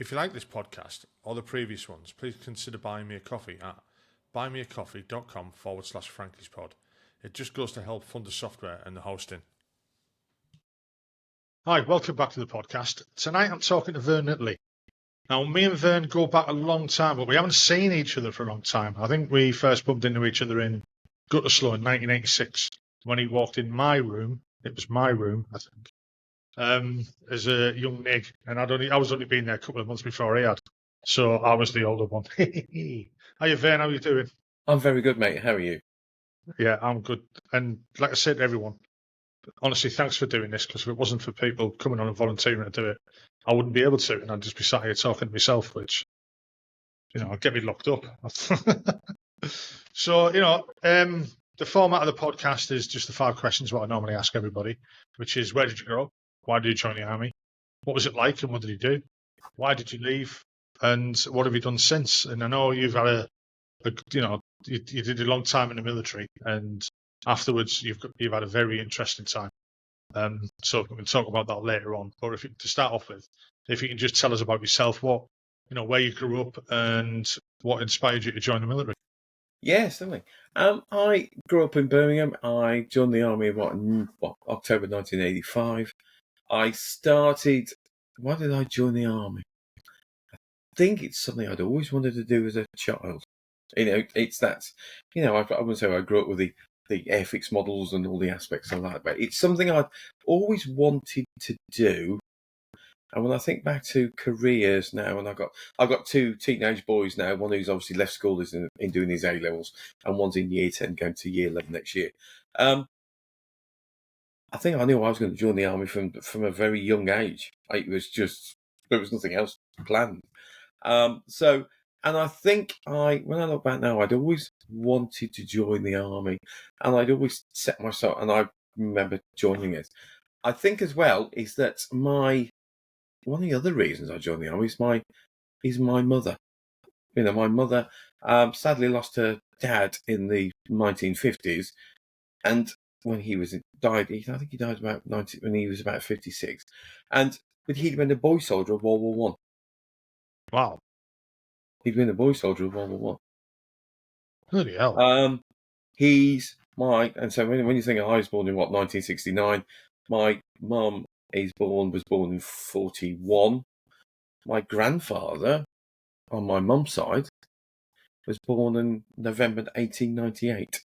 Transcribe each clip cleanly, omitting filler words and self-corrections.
If you like this podcast or the previous ones, please consider buying me a coffee at buymeacoffee.com/Frankie'sPod. It just goes to help fund the software and the hosting. Hi, welcome back to the podcast. Tonight I'm talking to Vern Littely. Now, me and Vern go back a long time, but we haven't seen each other for a long time. I think we first bumped into each other in Gutterslow in 1986 when he walked in my room. It was my room, I think, as a young nig, and I was only been there a couple of months before he had, so I was the older one. Hiya, Vern, how are you doing? I'm very good, mate. How are you? Yeah, I'm good. And like I said to everyone, honestly, thanks for doing this, because if it wasn't for people coming on and volunteering to do it, I wouldn't be able to, and I'd just be sat here talking to myself, which, I'd get me locked up. So, the format of the podcast is just the 5 questions what I normally ask everybody, which is, where did you grow up? Why did you join the army? What was it like and what did you do? Why did you leave? And what have you done since? And I know you've had you did a long time in the military, and afterwards you've had a very interesting time. So we can talk about that later on. But to start off with, if you can just tell us about yourself, where you grew up and what inspired you to join the military. Yeah, certainly. I grew up in Birmingham. I joined the army in October 1985. I started. Why did I join the army? I think it's something I'd always wanted to do as a child. It's that. I wouldn't say I grew up with the airfix models and all the aspects of that, but it's something I'd always wanted to do. And when I think back to careers now, and I've got 2 teenage boys now, one who's obviously left school is in doing his A-levels, and one's in year 10 going to year 11 next year. I think I knew I was going to join the army from a very young age. There was nothing else planned. And I think when I look back now, I'd always wanted to join the army, and I'd always set myself, and I remember joining it. I think as well is that one of the other reasons I joined the army is my mother. My mother sadly lost her dad in the 1950s, and when he died, I think he died about 90 when he was about 56, but he'd been a boy soldier of World War One. Wow, he'd been a boy soldier of World War One. Bloody hell! And so when you think I was born in 1969, my mum was born in 41. My grandfather, on my mum's side, was born in November 1898.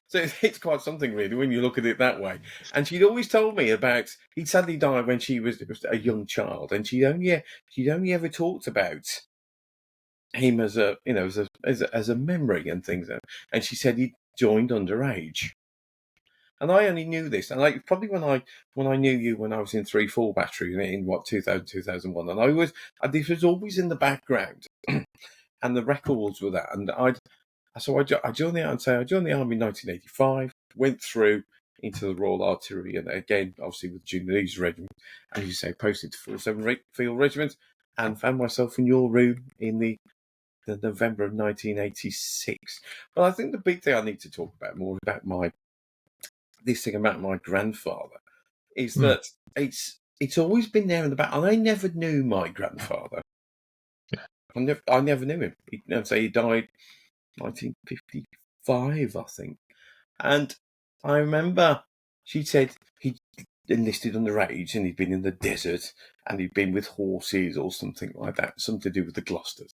So it's quite something, really, when you look at it that way. And she'd always told me he'd sadly died when she was a young child, and she'd only ever talked about him as a memory and things. And she said he joined underage. And I only knew this, and probably when I knew you when I was in 3-4 battery in 2000, 2001, and this was always in the background, and the records were that, and I joined the army in 1985, went through into the Royal Artillery, and again obviously with Junior Legion Regiment, as you say, posted to 47 Field Regiment, and found myself in your room in the November of 1986. But I think the big thing I need to talk about more about this thing about my grandfather is that it's always been there in the back, and I never knew my grandfather. I never knew him. He died 1955, I think. And I remember she said he enlisted underage and he'd been in the desert and he'd been with horses or something like that, something to do with the Gloucesters.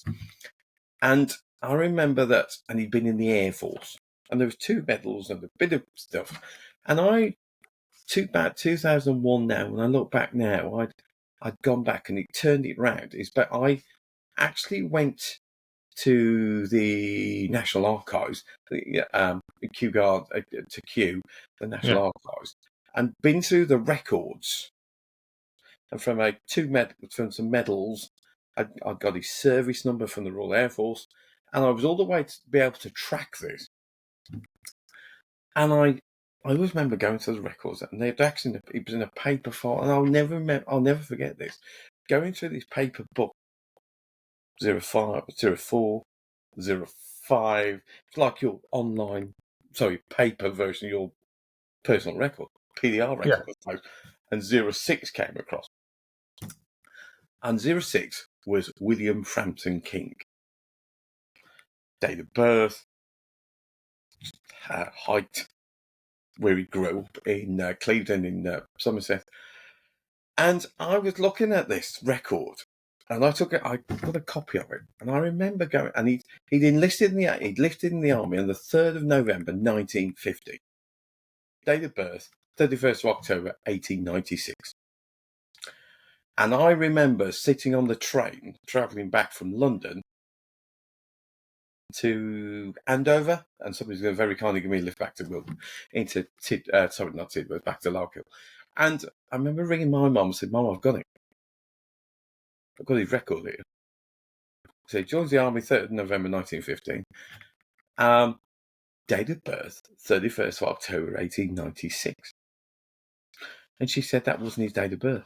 And I remember that, and he'd been in the Air Force, and there was 2 medals and a bit of stuff. And I took back 2001 now, when I look back now, I'd gone back and it turned it round. But I actually went to the National Archives, Kew to Kew, the National Archives, and been through the records. And from some medals, I got his service number from the Royal Air Force, and I was all the way to be able to track this. And I always remember going to the records, and it was in a paper file, and I'll never forget this. Going through this paper book, 05, 04, 05. It's like your paper version of your personal record, PDR record, I suppose. And 06 came across. And 06 was William Frampton King. Date of birth, height, where he grew up in Clevedon in Somerset. And I was looking at this record, and I got a copy of it, and I remember going, and he'd enlisted in the army on the 3rd of November 1950. Date of birth, 31st of October 1896. And I remember sitting on the train travelling back from London to Andover, and somebody's going to very kindly give me a lift back to Wilton, not Tidworth, back to Larkhill. And I remember ringing my mum and said, "Mum, I've got it. I've got his record here." So he joins the army 3rd of November 1915. Date of birth, 31st of October 1896. And she said that wasn't his date of birth.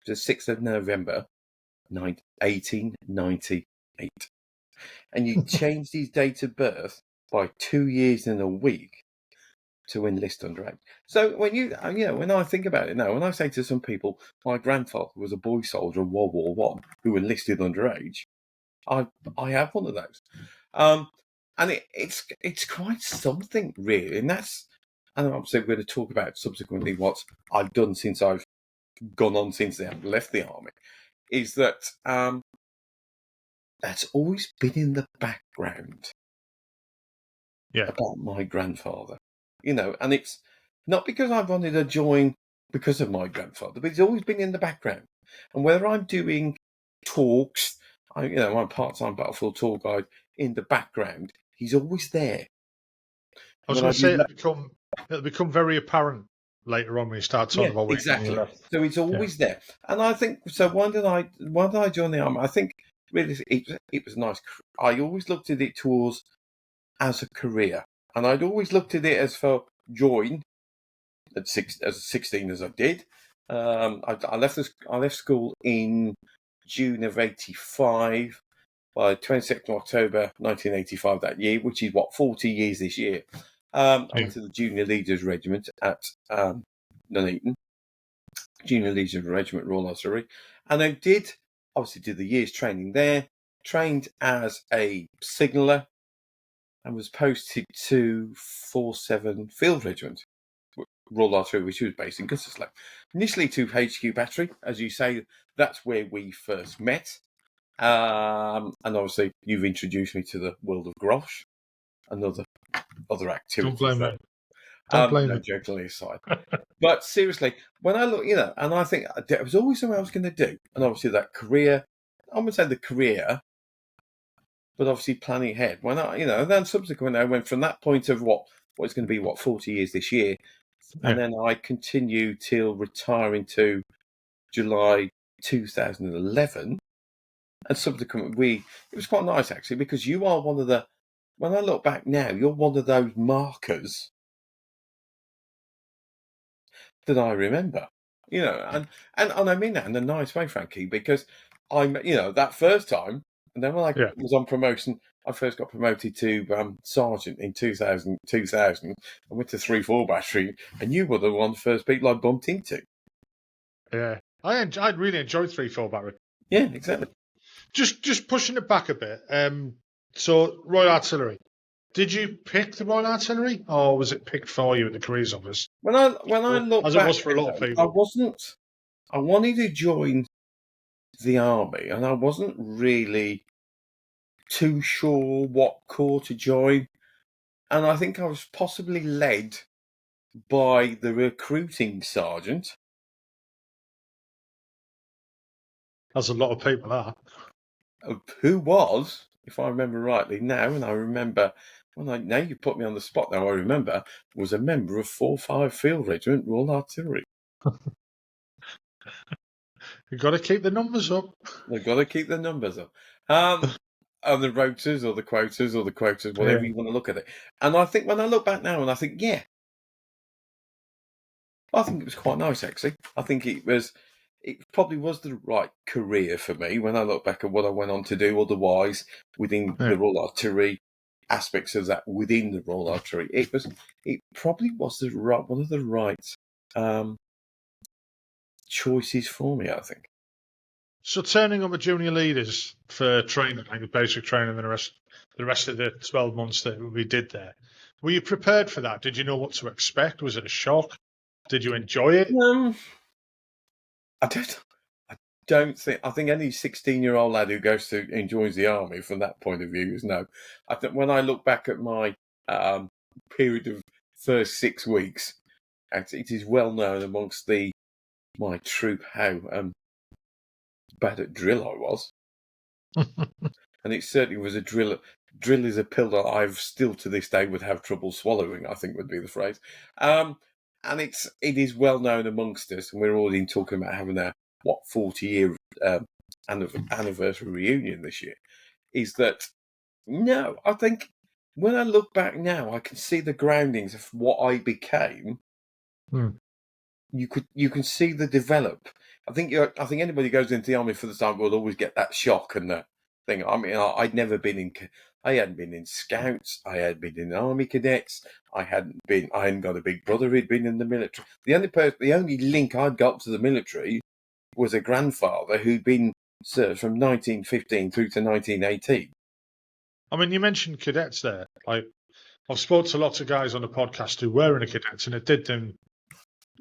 It was the 6th of November 1898. And you changed his date of birth by 2 years and a week to enlist underage. So when I think about it now, when I say to some people, my grandfather was a boy soldier in World War One who enlisted underage, I have one of those, and it's quite something really, and obviously we're going to talk about subsequently what I've done since I've gone on since I left the army, is that that's always been in the background. Yeah. About my grandfather, and it's not because I wanted to join because of my grandfather, but it's always been in the background. And whether I'm doing talks, I'm a part-time battlefield tour guide in the background, he's always there. I was going to say it'll become very apparent later on when you start talking about what exactly. you So it's always there, and I think so. Why did I join the army? I think really it was nice. I always looked at it towards as a career, and I'd always looked at it as for join at 16 as I did. I left school in June of '85. By 22nd of October 1985 that year, which is 40 years this year. I went to the Junior Leaders Regiment at Nuneaton, Junior Leaders Regiment Royal Artillery, and I did the year's training there. Trained as a signaller, and was posted to 47 Field Regiment, Royal Artillery, which was based in Gusserslough. Initially to HQ Battery, as you say, that's where we first met. And obviously you've introduced me to the world of Grosh and other activities. Don't blame me. Don't blame no, me. jokingly aside. But seriously, when I look, and I think there was always something I was going to do. And obviously that career, I'm going to say the career, but obviously planning ahead. When and then subsequently I went from that point of what's going to be 40 years this year. And then I continued till retiring to July 2011. And subsequently, it was quite nice actually, because you are one of the, when I look back now, you're one of those markers that I remember, and I mean that in a nice way, Frankie, because I'm, that first time, and then when I was on promotion, I first got promoted to sergeant in 2000. I went to 3-4 battery, and you were the one first people I bumped into. Yeah, I'd really enjoyed 3-4 battery. Yeah, exactly. Just pushing it back a bit. So Royal Artillery. Did you pick the Royal Artillery, or was it picked for you at the careers office? When I look as back, it was for a lot of people, I wanted to join the army, and I wasn't really too sure what corps to join, and I think I was possibly led by the recruiting sergeant. as a lot of people are. Who was, if I remember rightly now, and I remember, now you put me on the spot now, I remember, was a member of 4-5 Field Regiment Royal Artillery. You've got to keep the numbers up. They've got to keep the numbers up. And the rotors or the quotas, whatever you want to look at it. And I think when I look back now, and I think, I think it was quite nice, actually. I think it probably was the right career for me when I look back at what I went on to do otherwise within the Royal Artillery, aspects of that within the Royal Artillery. It probably was one of the right choices for me, I think. So turning up at junior leaders for training, like the basic training, and the rest of the 12 months that we did there, were you prepared for that? Did you know what to expect? Was it a shock? Did you enjoy it? I don't think. I think any 16-year-old lad who enjoys the army from that point of view is no. I think when I look back at my period of first 6 weeks, it is well known amongst my troop how bad at drill I was. And it certainly was a drill. Drill is a pill that I've still to this day would have trouble swallowing, I think would be the phrase. And it is well known amongst us, and we're already talking about having a 40-year anniversary reunion this year. Is that no? I think when I look back now, I can see the groundings of what I became. You can see the develop. I think anybody who goes into the army for the time will always get that shock and that thing. I mean, I hadn't been in scouts. I had been in army cadets. I hadn't got a big brother who'd been in the military. The only link I'd got to the military was a grandfather who'd been served from 1915 through to 1918. I mean, you mentioned cadets there. I've spoken to lots of guys on the podcast who were in a cadets, and it did them.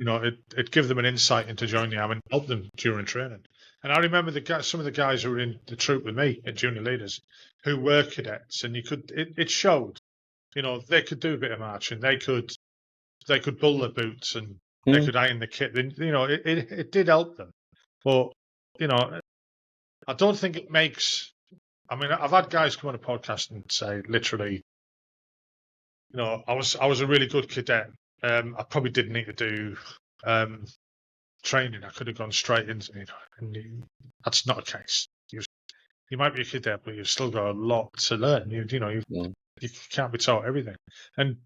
It gave them an insight into joining the army and help them during training. And I remember some of the guys who were in the troop with me at junior leaders who were cadets, and it showed. They could do a bit of marching. They could bull their boots and they could iron the kit. It did help them. But I don't think it makes. I mean, I've had guys come on a podcast and say literally, I was a really good cadet. I probably didn't need to do training. I could have gone straight into it, and that's not the case. You might be a cadet, but you've still got a lot to learn. You can't be taught everything. And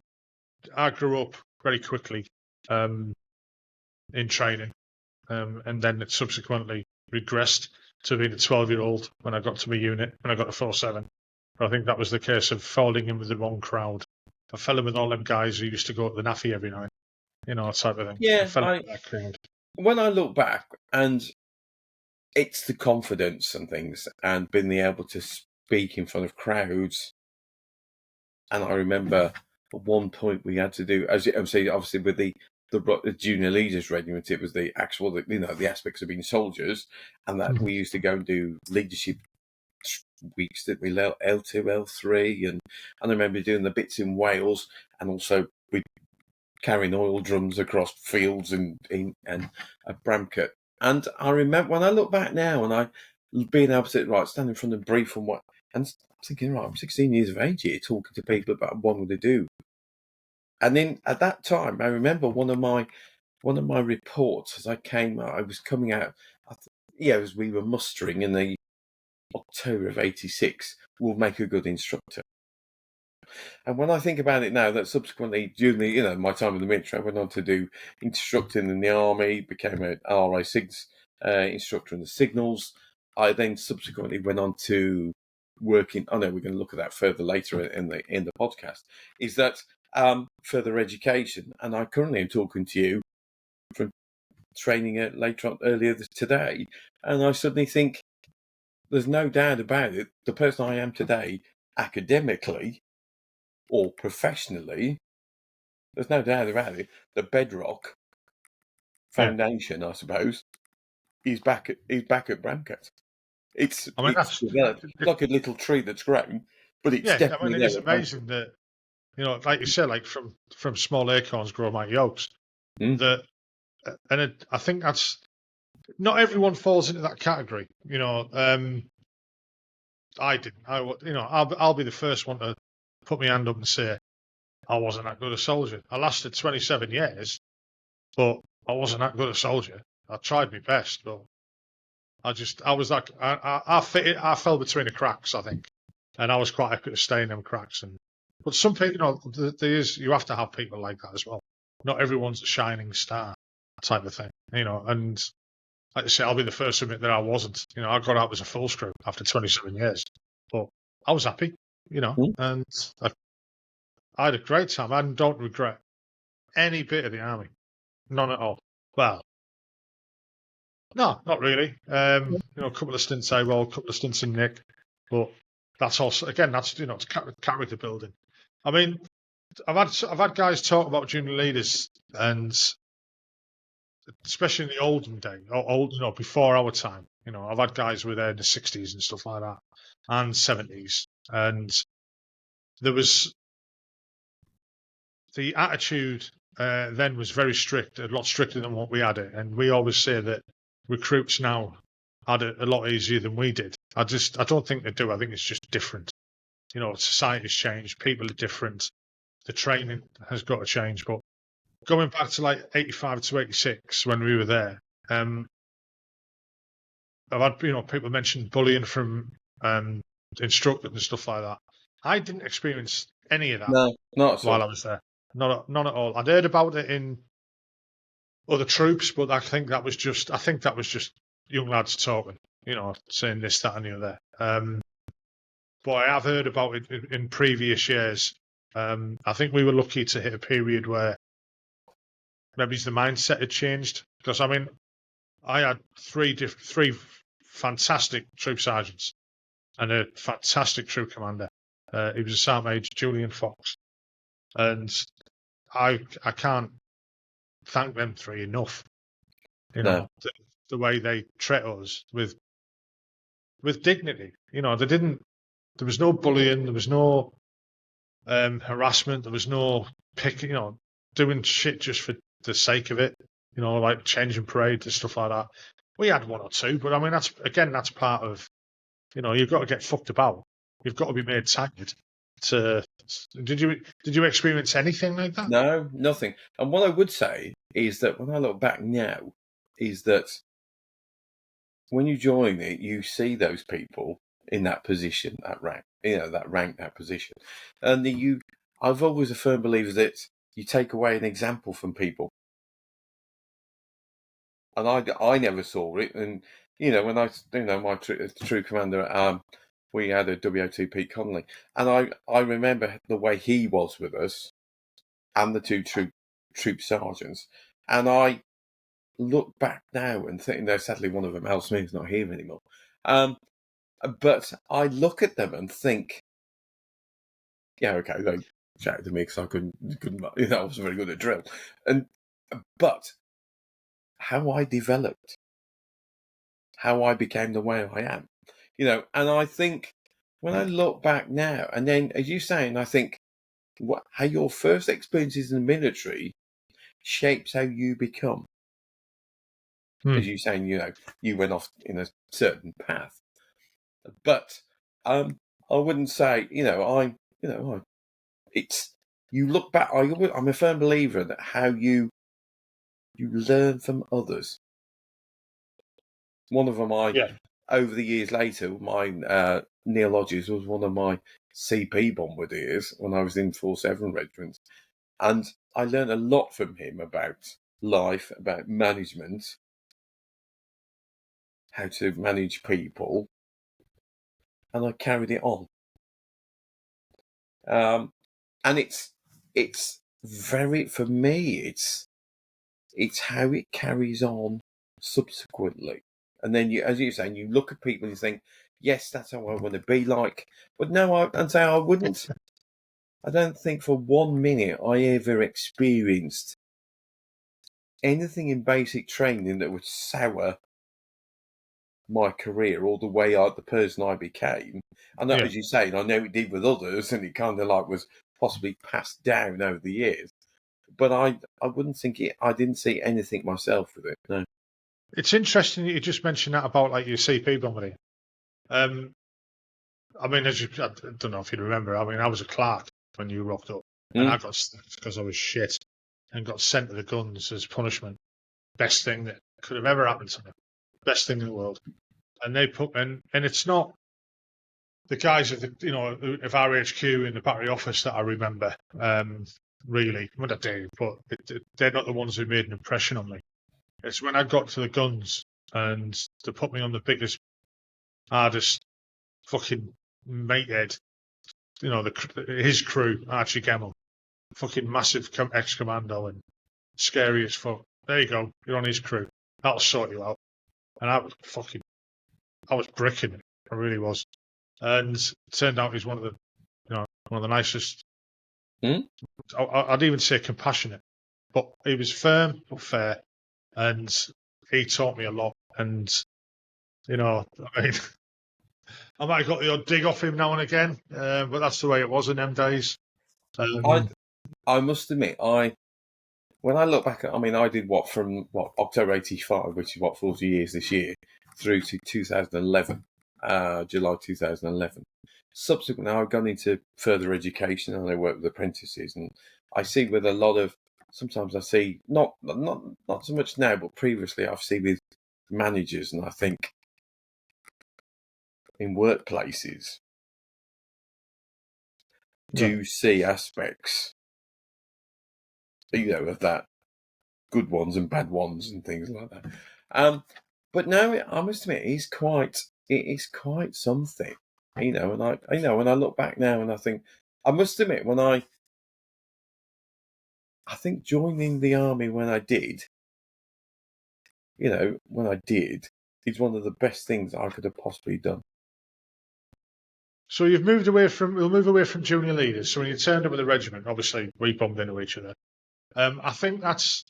I grew up very quickly in training, and then it subsequently regressed to being a 12-year-old when I got to my unit, when I got to 4-7. I think that was the case of falling in with the wrong crowd. I fell in with all them guys who used to go to the NAFI every night, type of thing. Yeah, When I look back, and it's the confidence and things, and being able to speak in front of crowds. And I remember at one point we had to do, as you say, obviously with the junior leaders regiment, it was the actual, the aspects of being soldiers, and that we used to go and do leadership weeks that we L2, L3, and I remember doing the bits in Wales, and also we carrying oil drums across fields and at Bramcote. And I remember when I look back now, and I being able to stand in front and brief and I'm thinking, I'm 16 years of age here, talking to people about what I'm going to do. And then at that time, I remember one of my reports as I was coming out. As we were mustering in the October of '86, will make a good instructor. And when I think about it now, that subsequently during my time in the military, I went on to do instructing in the army, became an RA6 instructor in the signals. I then subsequently went on to working. I know we're going to look at that further later in the podcast. Is that further education? And I currently am talking to you from training earlier today, and I suddenly think there's no doubt about it. The person I am today, academically or professionally, there's no doubt about it. The bedrock foundation, I suppose, is back at Bramcote. It's like a little tree that's grown, but it's definitely there. It's amazing that like you said, like from small acorns grow mighty oaks. I think that's not everyone falls into that category. I didn't. I'll be the first one to put my hand up and say I wasn't that good a soldier. I lasted 27 years, but I wasn't that good a soldier. I tried my best, but I fell between the cracks, I think, and I was quite happy to stay in them cracks. But some people, you have to have people like that as well. Not everyone's a shining star type of thing, and like I say, I'll be the first to admit that I wasn't. I got out as a full screw after 27 years, but I was happy, and I had a great time. I don't regret any bit of the army, none at all. Well, No, not really. A couple of stints AWOL, a couple of stints in Nick, but that's also again that's it's character building. I mean, I've had guys talk about junior leaders, and especially in the olden day, or before our time. I've had guys with in the 60s and stuff like that, and 70s, and there was the attitude then was very strict, a lot stricter than what we had it, and we always say that recruits now had it a lot easier than we did. I don't think they do. I think it's just different. Society's changed, people are different, the training has got to change. But going back to like 85 to 86 when we were there, I've had people mention bullying from instructors and stuff like that. I didn't experience any of that No, not at while I all. was there. None at all. I'd heard about it in other troops, but I think that was just young lads talking, saying this, that, and the other. But I have heard about it in previous years. I think we were lucky to hit a period where maybe the mindset had changed. Because I mean, I had three fantastic troop sergeants and a fantastic troop commander. He was a Sergeant Major Julian Fox, and I can't thank them three enough. No. The way they treat us with dignity. They didn't. There was no bullying. There was no harassment. There was no picking. Doing shit just for the sake of it. Like changing parades and stuff like that. We had one or two, but I mean that's part of. You've got to get fucked about. You've got to be made tired. Did you experience anything like that? No, nothing. And what I would say is that when I look back now, is that when you join it, you see those people in that position, that rank, that position. And I've always a firm believer that you take away an example from people. And I never saw it. And, when my true commander, we had a WO2 Pete Connolly. And I remember the way he was with us and the two troop sergeants. And I look back now and think, sadly, one of them, Al Smith's not here anymore. But I look at them and think, yeah, okay, they shouted at me because I couldn't, I wasn't very good at drill. But how I developed, how I became the way I am, and I think when I look back now, and then as you saying, I think how your first experiences in the military shapes how you become. As you saying, you went off in a certain path, but I wouldn't say, it's you look back. I'm a firm believer that how you learn from others. One of them, over the years later, Neil Hodges was one of my CP bombardiers when I was in 47 Regiment, and I learned a lot from him about life, about management, how to manage people, and I carried it on. And it's very, for me, it's how it carries on subsequently. And then as you're saying, you look at people and you think, yes, that's how I want to be like. But no, I wouldn't. I don't think for 1 minute I ever experienced anything in basic training that would sour my career or the way the person I became. And that, as you say, I know it did with others, and it kind of like was possibly passed down over the years. But I wouldn't think it. I didn't see anything myself with it. No. It's interesting that you just mentioned that about like your CP bombarding. I mean, I don't know if you remember. I mean, I was a clerk when you rocked up, and I got sacked because I was shit and got sent to the guns as punishment. Best thing that could have ever happened to me. Best thing in the world. And they put and it's not the guys of of RHQ in the battery office that I remember. Really, what I do, but they're not the ones who made an impression on me. It's when I got to the guns and they put me on the biggest, hardest fucking matehead. His crew, Archie Gemmell, fucking massive ex-commando and scary as fuck. There you go, you're on his crew. That'll sort you out. and I was bricking it. I really was. And it turned out he's one of the nicest. I'd even say compassionate, but he was firm but fair, and he taught me a lot. And I mean, I might have got the odd dig off him now and again, but that's the way it was in them days. I must admit, when I look back, I did from October '85, which is 40 years this year, through to 2011, July 2011. Subsequently, I've gone into further education and I work with apprentices, and I see with a lot of. Sometimes I see not so much now, but previously I've seen with managers, and I think in workplaces do see aspects, of that, good ones and bad ones and things like that. But now I must admit, it is quite something, and when I look back now and I think, I must admit, when I think joining the army when I did, is one of the best things I could have possibly done. So we'll move away from junior leaders. So when you turned up with the regiment, obviously we bumped into each other. I think that's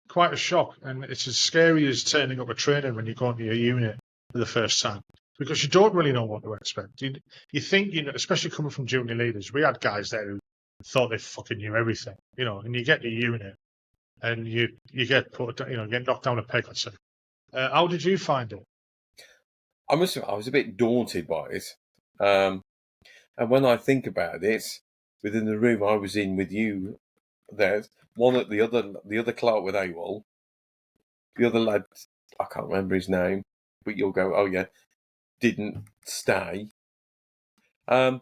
quite a shock, and it's as scary as turning up a training when you go into your unit for the first time, because you don't really know what to expect. You think, especially coming from junior leaders, we had guys there who thought they fucking knew everything, and you get to unit and you get put, get knocked down a peg or so. How did you find it? I must admit, I was a bit daunted by it. And when I think about it, within the room I was in with you, there's one at the other clerk with AWOL, the other lad, I can't remember his name, but you'll go, oh yeah, didn't stay. But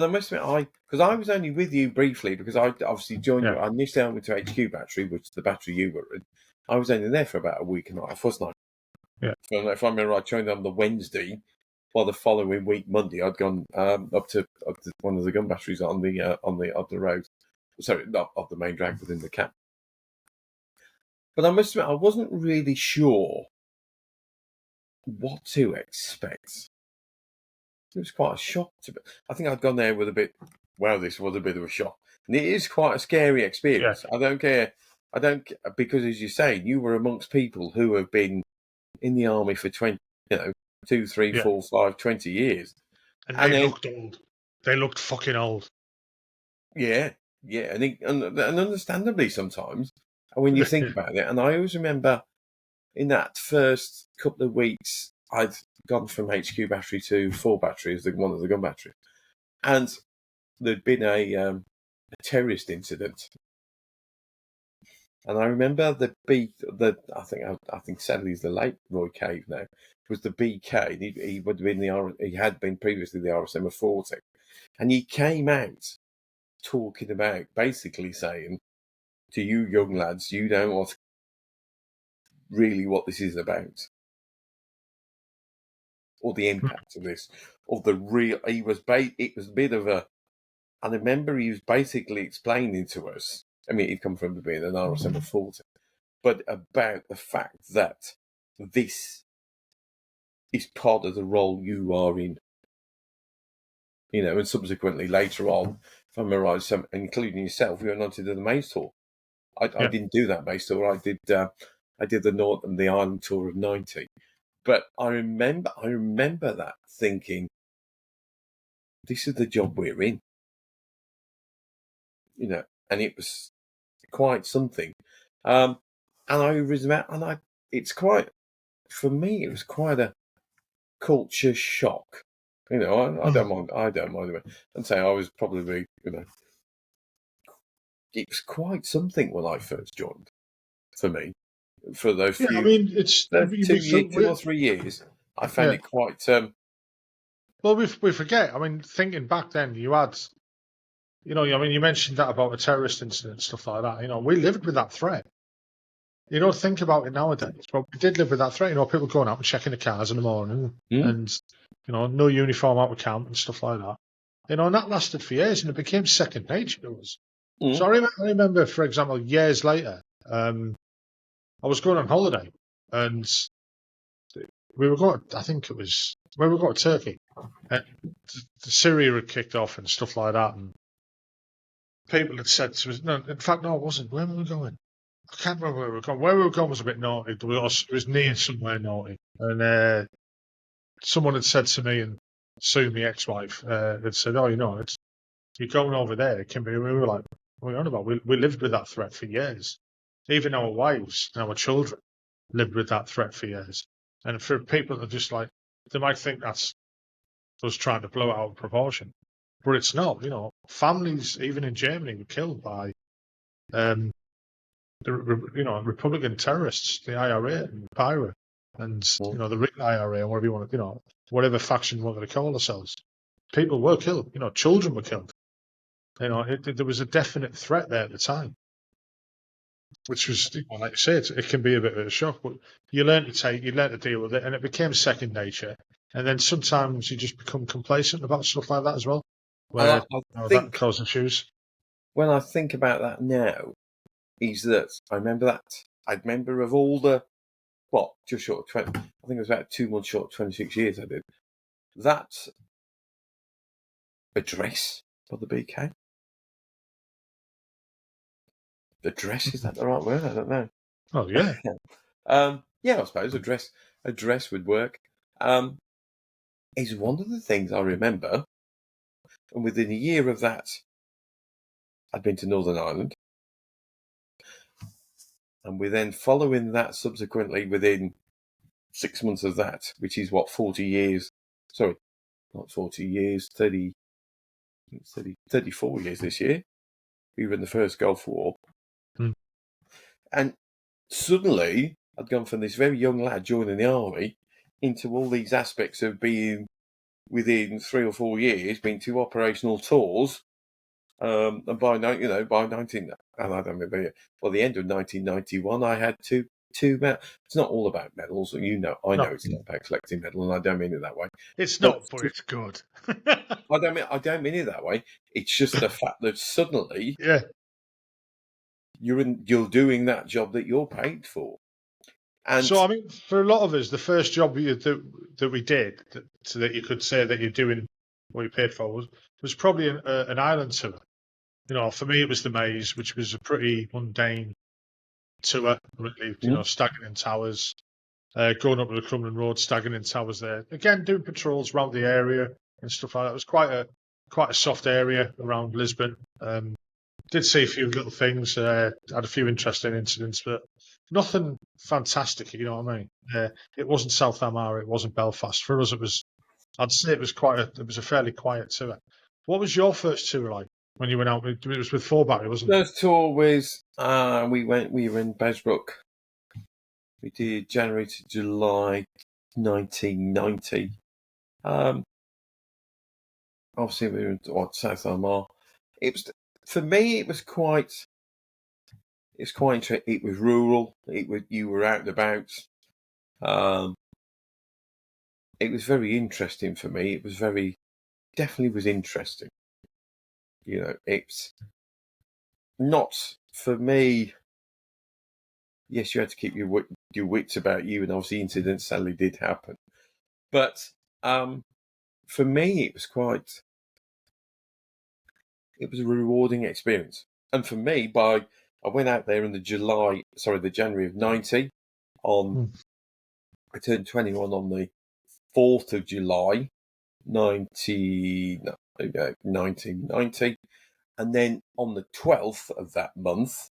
I must admit, because I was only with you briefly, because I obviously joined you. I initially went to HQ battery, which is the battery you were in. I was only there for about a week and a half, wasn't I? Yeah. So if I remember right, joined on the Wednesday. Well, the following week, Monday, I'd gone up to one of the gun batteries on the road. Sorry, not of the main drag within the camp. But I must admit, I wasn't really sure what to expect. It was quite a shock to me. I think I'd gone there with a bit. Wow, this was a bit of a shock, and it is quite a scary experience. Yeah. I don't care. Because as you say, you were amongst people who have been in the army for 2, 3, 4, 5, 20 years. And they looked old. They looked fucking old. Yeah. And understandably sometimes, when you think about it. And I always remember in that first couple of weeks, I'd gone from HQ battery to 4 battery as one of the gun batteries. And there'd been a terrorist incident. And I remember I think sadly he's the late Roy Cave now, was the BK. He would have been he had been previously the RSM of 40. And he came out talking about, basically saying to you young lads, you don't know really what this is about, or the impact of this, or the real. It was a bit of a. And I remember he was basically explaining to us. I mean, he'd come from being an RSM of 40, but about the fact that this is part of the role you are in. And subsequently later on, if I'm right, including yourself, we went on to do the maze tour. I didn't do that maze tour. I did the North and the Island tour of 90. But I remember that thinking, this is the job we're in. And it was quite something. And it's quite, for me, it was quite a culture shock. I don't mind. And say I was probably, it was quite something when I first joined. For me, for those few, it's 2 or 3 years, I found it quite. Well, we forget. I mean, thinking back then, you had, you mentioned that about a terrorist incident, stuff like that. We lived with that threat. You don't think about it nowadays, but we did live with that threat. People going out and checking the cars in the morning, and no uniform out of camp and stuff like that. And that lasted for years, and it became second nature to us. So I remember, for example, years later, I was going on holiday, and we were going. I think it was where we got to Turkey. Syria had kicked off and stuff like that, and people had said to us, no, in fact, no, it wasn't. Where were we going? I can't remember where we were going. Where we were going was a bit naughty. It was near somewhere naughty. And someone had said to me, and Sue, my ex-wife, had said, oh, you're going over there. It can be. We were like, what are you on about? We lived with that threat for years. Even our wives and our children lived with that threat for years. And for people that are just like, they might think that's us trying to blow it out of proportion. But it's not. Families, even in Germany, were killed by Republican terrorists, the IRA and the PIRA, and the real IRA, or whatever you want to, whatever faction you want to call ourselves. People were killed. Children were killed. There was a definite threat there at the time, which was, like you say, it can be a bit of a shock. But you learn to deal with it, and it became second nature. And then sometimes you just become complacent about stuff like that as well, where that causes issues. When I think about that now, is that I remember of all the, just short of 20, I think it was about 2 months short of 26 years I did, that address for the BK. Address, is that the right word? I don't know. Oh, yeah. Yeah, I suppose address would work. Is one of the things I remember, and within a year of that, I'd been to Northern Ireland. And we then, following that, subsequently, within 6 months of that, which is 40 years, sorry, not 40 years, 34 years this year, we were in the first Gulf War. And suddenly, I'd gone from this very young lad joining the army into all these aspects of being, within 3 or 4 years, being 2 operational tours. And by 19, and I don't remember, the end of 1991, I had two medals. It's not all about medals, I know it's not about collecting medals, and I don't mean it that way. It's not, but it's good. I don't mean it that way. It's just the fact that suddenly, you're doing that job that you're paid for. And so, I mean, for a lot of us, the first job that we did, so that you could say that you're doing what you paid for, was probably an island tour. For me, it was the Maze, which was a pretty mundane tour, really. Staggering in towers, going up to the Crumlin Road, staggering in towers there. Again, doing patrols around the area and stuff like that. It was quite a soft area around Lisbon. Did see a few little things, had a few interesting incidents, but nothing fantastic, you know what I mean? It wasn't South Armagh, it wasn't Belfast. For us, I'd say it was a fairly quiet tour. What was your first tour like when you went out? It was with Forbury, wasn't it? First tour was, we were in Besbrook. We did January to July 1990. Obviously, we were in South Armagh. For me, it was quite interesting. It was rural. You were out and about. It was very interesting for me. It was definitely was interesting. It's not for me. Yes, you had to keep your wits about you, and obviously incidents sadly did happen. But for me, it was a rewarding experience. And for me, I went out there in the January of 90. I turned 21 on the 4th of July, 1990. And then on the 12th of that month,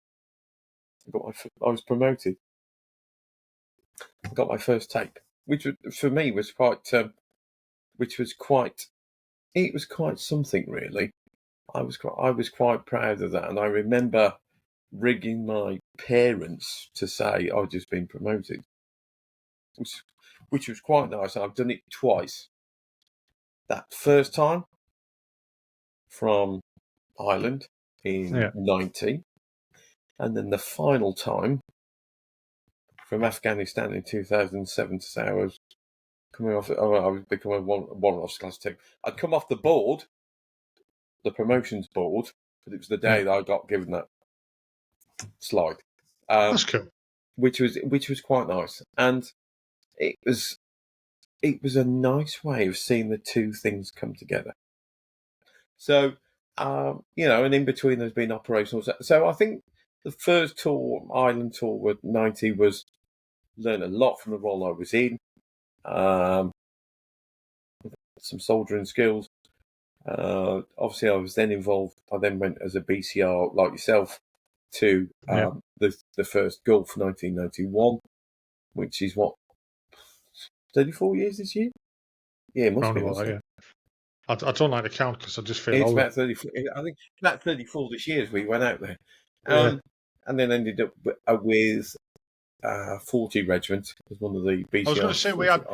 I was promoted. I got my first tape, which for me was quite, it was quite something, really. I was quite proud of that, and I remember ringing my parents to say I'd just been promoted, which was quite nice. I've done it twice. That first time from Ireland in 90, and then the final time from Afghanistan in 2007 to say I was coming off. I was becoming one off class 2. I'd come off the board, the promotions board, but it was the day that I got given that slide. That's cool. Which was quite nice, and it was it was a nice way of seeing the two things come together. So, and in between there's been operational. So I think the first tour, Ireland tour with 90, was learn a lot from the role I was in. Some soldiering skills. Obviously, I was then involved. I then went as a BCR like yourself to the first Gulf 1991, which is what 34 years this year. Yeah, it must be. Yeah. I don't like to count because I just feel it's older. about 34. I think about 34 this year as we went out there, Yeah. and then ended up with 40 Regiment as one of the BCRs. I was going to say we had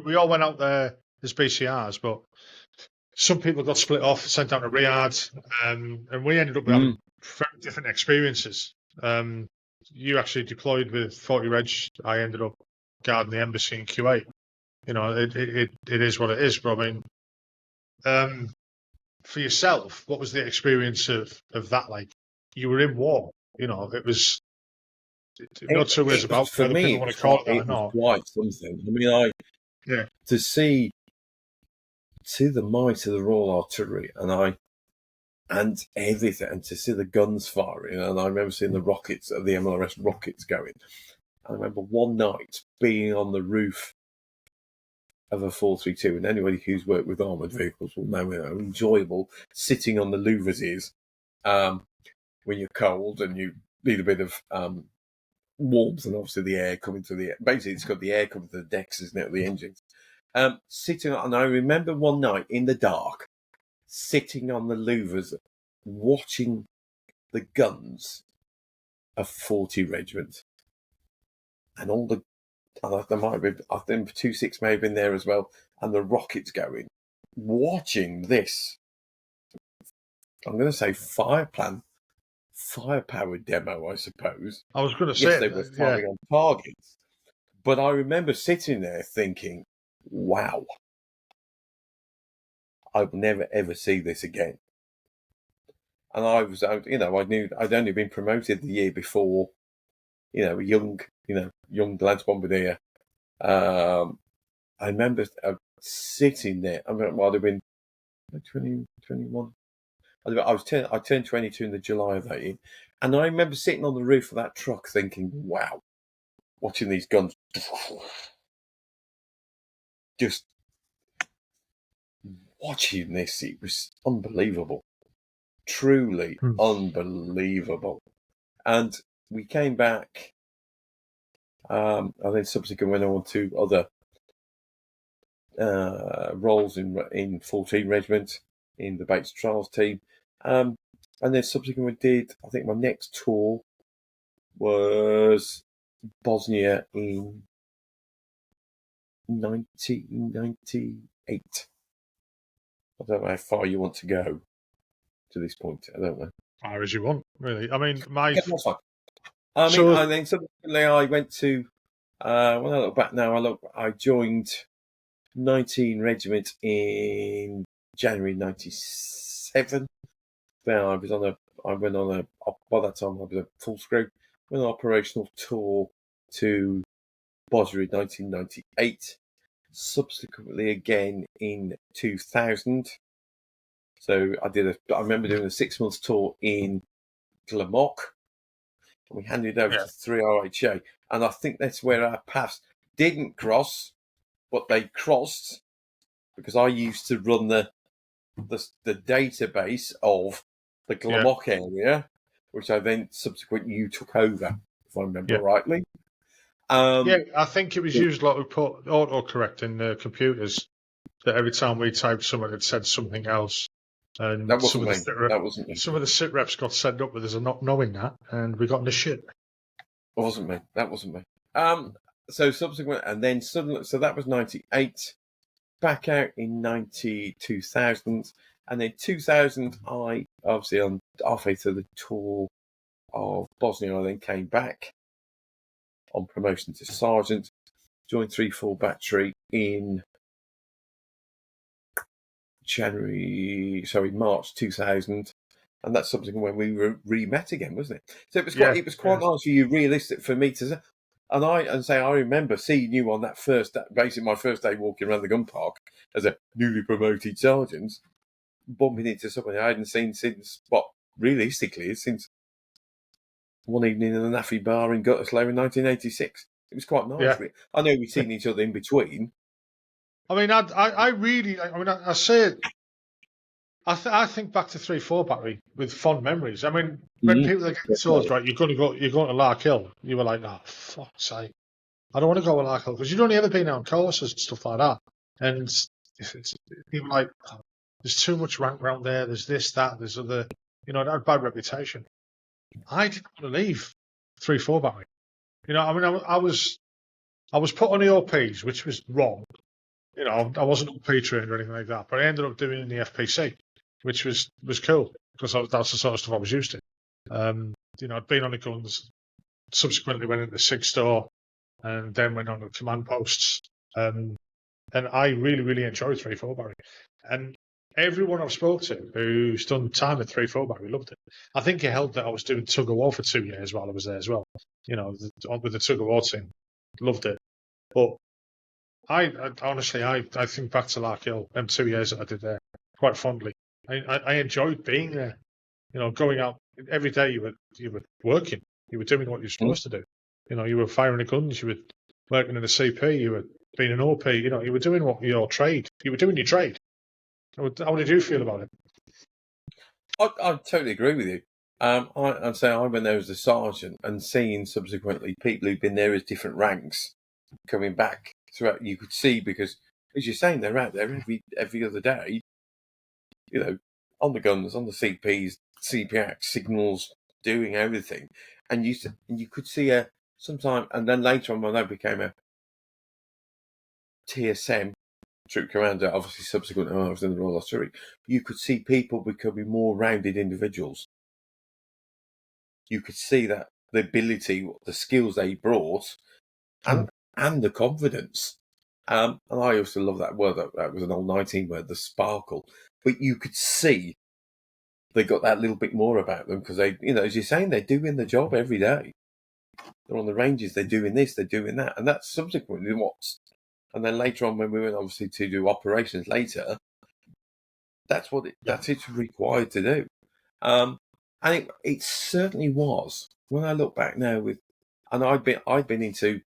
we all went out there as BCRs, but some people got split off, sent down to Riyadh, and we ended up having very different experiences. You actually deployed with 40 Reg. I ended up guarding the embassy in Kuwait. You know, it is what it is. But I mean, for yourself, what was the experience of that like? You were in war. You know, it was. Not two ways about for whether me. people want to call it that or was not. quite something. I mean, to see the might of the Royal Artillery and everything, and to see the guns firing, and I remember seeing the rockets, the MLRS rockets going. I remember one night being on the roof of a 432, and anybody who's worked with armoured vehicles will know how enjoyable sitting on the louvers is when you're cold and you need a bit of warmth, and obviously the air coming to the... Basically, it's got the air coming to the decks, isn't it, the engines. Sitting, and I remember one night in the dark, sitting on the louvers, watching the guns of 40 Regiment, and all the... there might have been, I think 26 may have been there as well, and the rockets going. Watching this, I'm going to say firepower demo, I suppose. I was going to Yes, say they were firing on targets, but I remember sitting there thinking, "Wow, I will never ever see this again." And I was, I knew I'd only been promoted the year before, a young Lance Bombardier. I remember sitting there. I mean, I'd have been 20, 21. I turned 22 in the July of that year, and I remember sitting on the roof of that truck thinking, "Wow," watching these guns, just watching this. It was unbelievable, truly unbelievable. And we came back. And then subsequently went on to other roles in 14 Regiment, in the Bates Trials team. And then subsequently did, I think my next tour was Bosnia in 1998. I don't know how far you want to go to this point. I don't know. Far as you want, really. I mean, that's fine. And then subsequently I went to, when I look back now, I joined 19 Regiment in January 97. Then I went on by that time I was a full screw, went on an operational tour to Bosnia in 1998. Subsequently again in 2000. So I remember doing a 6-month tour in Glamok. We handed over to 3RHA, and I think that's where our paths didn't cross, but they crossed because I used to run the database of the Glamok area, which I then subsequently you took over, if I remember rightly. I think it was used like we put autocorrect in the computers, that every time we typed something, it said something else. And that wasn't me. Some of the sit reps got sent up with us not knowing that, and we got in the shit. That wasn't me. So subsequent, and then suddenly, so that was 98. Back out in 2000, and then 2000, I obviously on halfway through the tour of Bosnia, I then came back on promotion to sergeant, joined 3-4 battery in March 2000, and that's something when we re-met again, wasn't it? So it was quite nice for you, realistic for me to say, And I remember seeing you on basically my first day walking around the gun park as a newly promoted sergeant, bumping into someone I hadn't seen since, realistically, since one evening in a Naffy bar in Gutterslow in 1986. It was quite nice. Yeah. I know we'd seen each other in between. I mean, I really, I say it. I think back to 3-4 battery with fond memories. I mean, when people are getting told, right, you're going to Lark Hill, you were like, oh, fuck's sake. I don't want to go to Lark Hill because you'd only ever been on courses and stuff like that. And you were like, oh, there's too much rank around there. There's this, that, there's other, that had bad reputation. I didn't want to leave 3-4 battery. I mean, I was put on the OPs, which was wrong. I wasn't OP trained or anything like that, but I ended up doing the FPC, which was cool because that's the sort of stuff I was used to. I'd been on the guns, subsequently went into the SIG store, and then went on to command posts. And I really, really enjoyed 3-4 Barry. And everyone I've spoke to who's done time at 3-4 Barry loved it. I think it helped that I was doing tug of war for 2 years while I was there as well. With the tug of war team, loved it. But I honestly, I think back to Lark Hill, them 2 years that I did there, quite fondly. I enjoyed being there. Going out every day, you were working, you were doing what you're supposed to do. You were firing the guns, you were working in the CP, you were being an OP. You were doing your trade. You were doing your trade. How did you feel about it? I totally agree with you. I'd say I went there as a sergeant and seeing subsequently people who've been there as different ranks coming back throughout. You could see because, as you're saying, they're out there every other day. On the guns, on the CPs, CPX signals, doing everything, and you could see sometime, and then later on when I became a TSM troop commander, obviously subsequently when I was in the Royal Artillery, you could see people becoming more rounded individuals. You could see that the ability, the skills they brought, and the confidence. And I also love that word. That was an old 19 word, the sparkle. But you could see they got that little bit more about them because they, as you're saying, they're doing the job every day. They're on the ranges, they're doing this, they're doing that. And that's subsequently and then later on when we went obviously to do operations later, that's it's required to do. And it certainly was. When I look back now and I'd been into,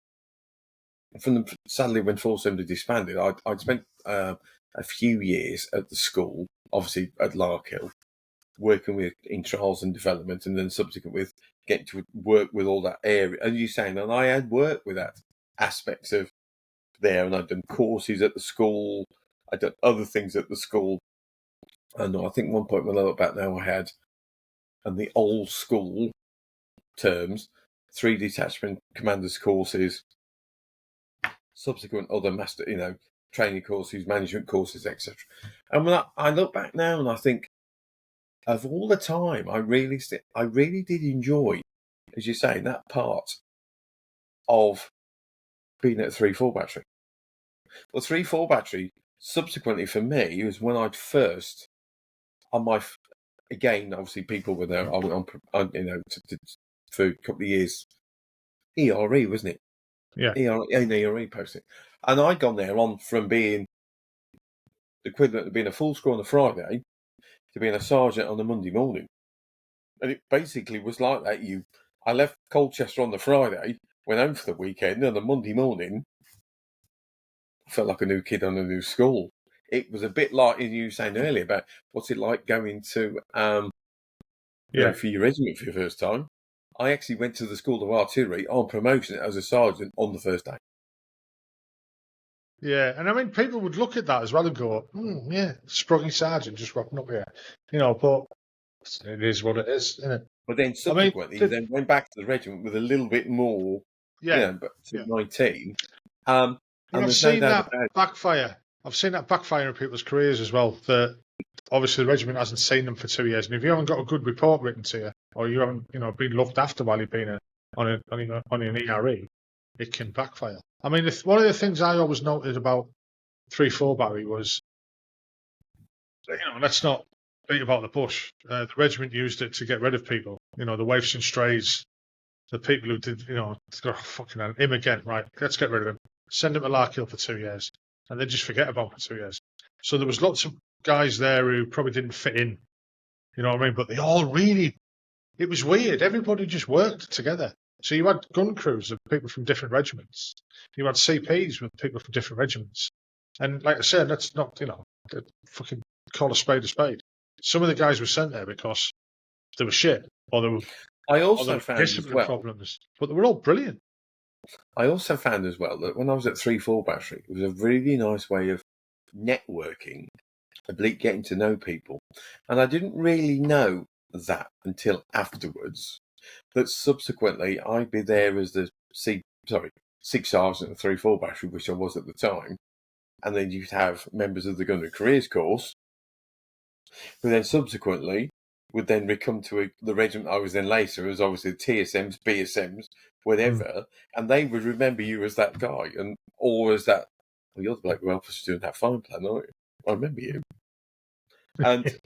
sadly when Force Assembly disbanded, I'd spent a few years at the school, obviously at Lark Hill, working in trials and development, and then subsequent with getting to work with all that area. And you're saying, and I had worked with that aspects of there, and I'd done courses at the school, I'd done other things at the school. And I think one point when I look back now, I had, and the old school terms, 3 detachment commanders courses, subsequent other master, training courses, management courses, etc. And when I look back now and I think, of all the time, I really did enjoy, as you're saying, that part of being at 3-4 Battery. Well, 3-4 Battery, subsequently for me, was when I'd first, on my, again, obviously people were there, I went on, for a couple of years, ERE, wasn't it? Yeah. ERE posting. And I'd gone there from being the equivalent of being a full score on a Friday to being a sergeant on a Monday morning. And it basically was like that. I left Colchester on the Friday, went home for the weekend, and on the Monday morning, I felt like a new kid on a new school. It was a bit like you were saying earlier about what's it like going to for your regiment for your first time. I actually went to the School of Artillery on promotion as a sergeant on the first day. Yeah, and I mean, people would look at that as well and go, spruggy sergeant just rocking up here. But it is what it is, isn't it? But then subsequently, you then went back to the regiment with a little bit more, but to 19. And I've seen that backfire. I've seen that backfire in people's careers as well. That obviously the regiment hasn't seen them for 2 years, and if you haven't got a good report written to you, or you haven't, been looked after while you've been on an ERE, it can backfire. I mean, one of the things I always noted about 3-4 Barry was, let's not beat about the bush. The regiment used it to get rid of people. The waifs and strays the people who did, fucking hell, him again, right? Let's get rid of him. Send him to Larkhill for 2 years, and then just forget about him for 2 years. So there was lots of guys there who probably didn't fit in, you know what I mean? But they all really, it was weird. Everybody just worked together. So you had gun crews of people from different regiments. You had CPs with people from different regiments. And like I said, that's not, fucking call a spade a spade. Some of the guys were sent there because they were shit, or there I were found as discipline well. problems, but they were all brilliant. I also found as well that when I was at 3-4 Battery, it was a really nice way of networking, oblique getting to know people. And I didn't really know that until afterwards, that subsequently I'd be there as the Six Sergeant at 3-4 Battery, which I was at the time. And then you'd have members of the Gunnery Careers course, who then subsequently would then become to the regiment I was in later as obviously TSMs, BSMs, whatever, and they would remember you as that guy, or as that, well, you're the bloke who helped us doing that fine plan, aren't you? I remember you. And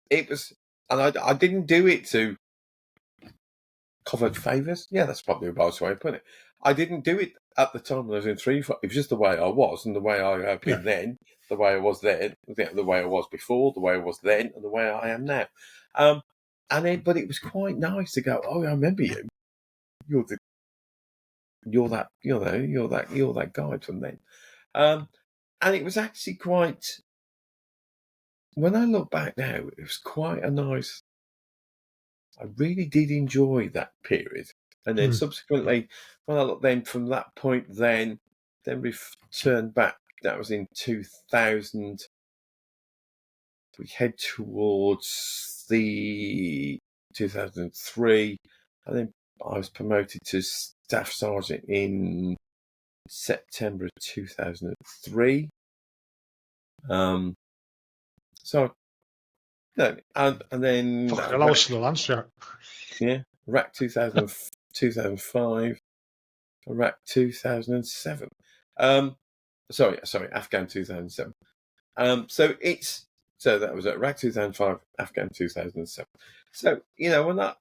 it was, and I didn't do it to covered favours. Yeah, that's probably a nice way of putting it. I didn't do it at the time when I was in 3-4. It was just the way I was, and the way I have been then, the way I was then, the way I was before, the way I was then, and the way I am now. But it was quite nice to go, oh, I remember you. You're that guy from then. And it was actually quite, when I look back now, it was quite a nice, I really did enjoy that period. And then subsequently, when I look then from that point, then we've turned back. That was in 2000. We head towards the 2003, and then I was promoted to Staff Sergeant in September of 2003. So, no, and then... Fucking hell, I was still Lance, yeah, Iraq 2005, Iraq 2007. Sorry, Afghan 2007. So that was at Iraq 2005, Afghan 2007. So when I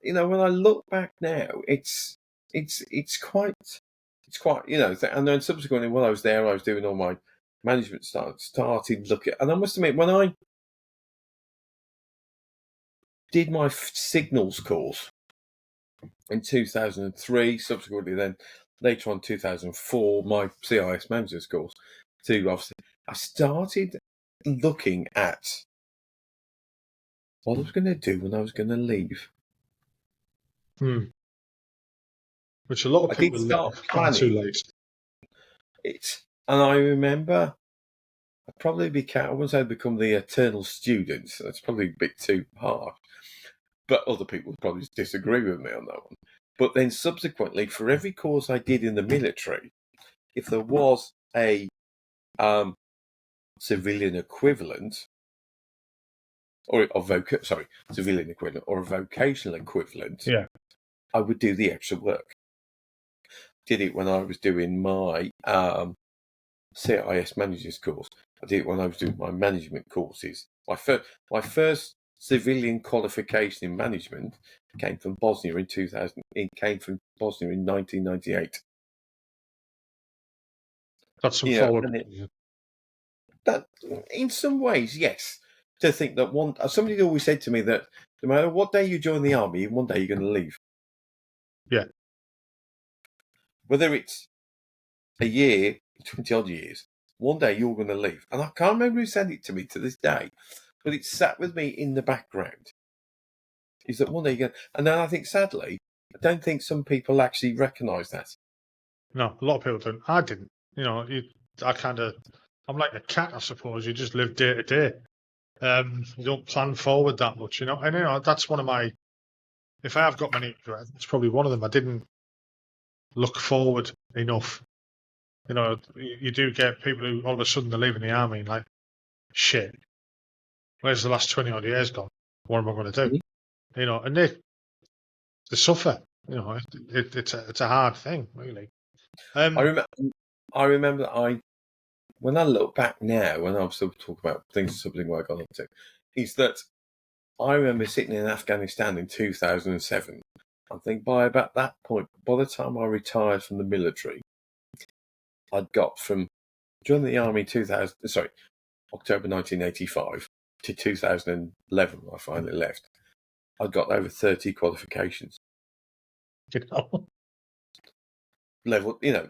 look back now, it's quite and then subsequently when I was there, I was doing all my management started looking, and I must admit when I did my signals course in 2003, subsequently then later on 2004, my CIS manager's course too. Obviously, I started looking at what I was going to do when I was going to leave. Which a lot of people start planning too late. And I remember I wouldn't say become the eternal student. So that's probably a bit too harsh. But other people would probably disagree with me on that one. But then subsequently, for every course I did in the military, if there was a civilian equivalent, civilian equivalent or a vocational equivalent, I would do the extra work. Did it when I was doing my CIS manager's course. I did it when I was doing my management courses. My first civilian qualification in management came from Bosnia in 2000. It came from Bosnia in 1998. That's some forward. That, in some ways, yes. To think that somebody always said to me that no matter what day you join the army, one day you're going to leave. Yeah. Whether it's a year, 20 odd years, one day you're going to leave. And I can't remember who said it to me to this day, but it sat with me in the background. Is that one day you're going to... And then I think, sadly, I don't think some people actually recognise that. No, a lot of people don't. I didn't. I'm like a cat, I suppose. You just live day to day. You don't plan forward that much, And that's one of my. If I have got many regrets, it's probably one of them. I didn't look forward enough. You do get people who all of a sudden they're leaving the army and like, shit. Where's the last 20 odd years gone? What am I going to do? Mm-hmm. And they suffer. It's a hard thing, really. I remember that when I look back now, when I'm still talking about something where I got up to, is that I remember sitting in Afghanistan in 2007, I think by about that point, by the time I retired from the military, I'd got from joining the army October 1985 to 2011 when I finally left. I'd got over 30 qualifications.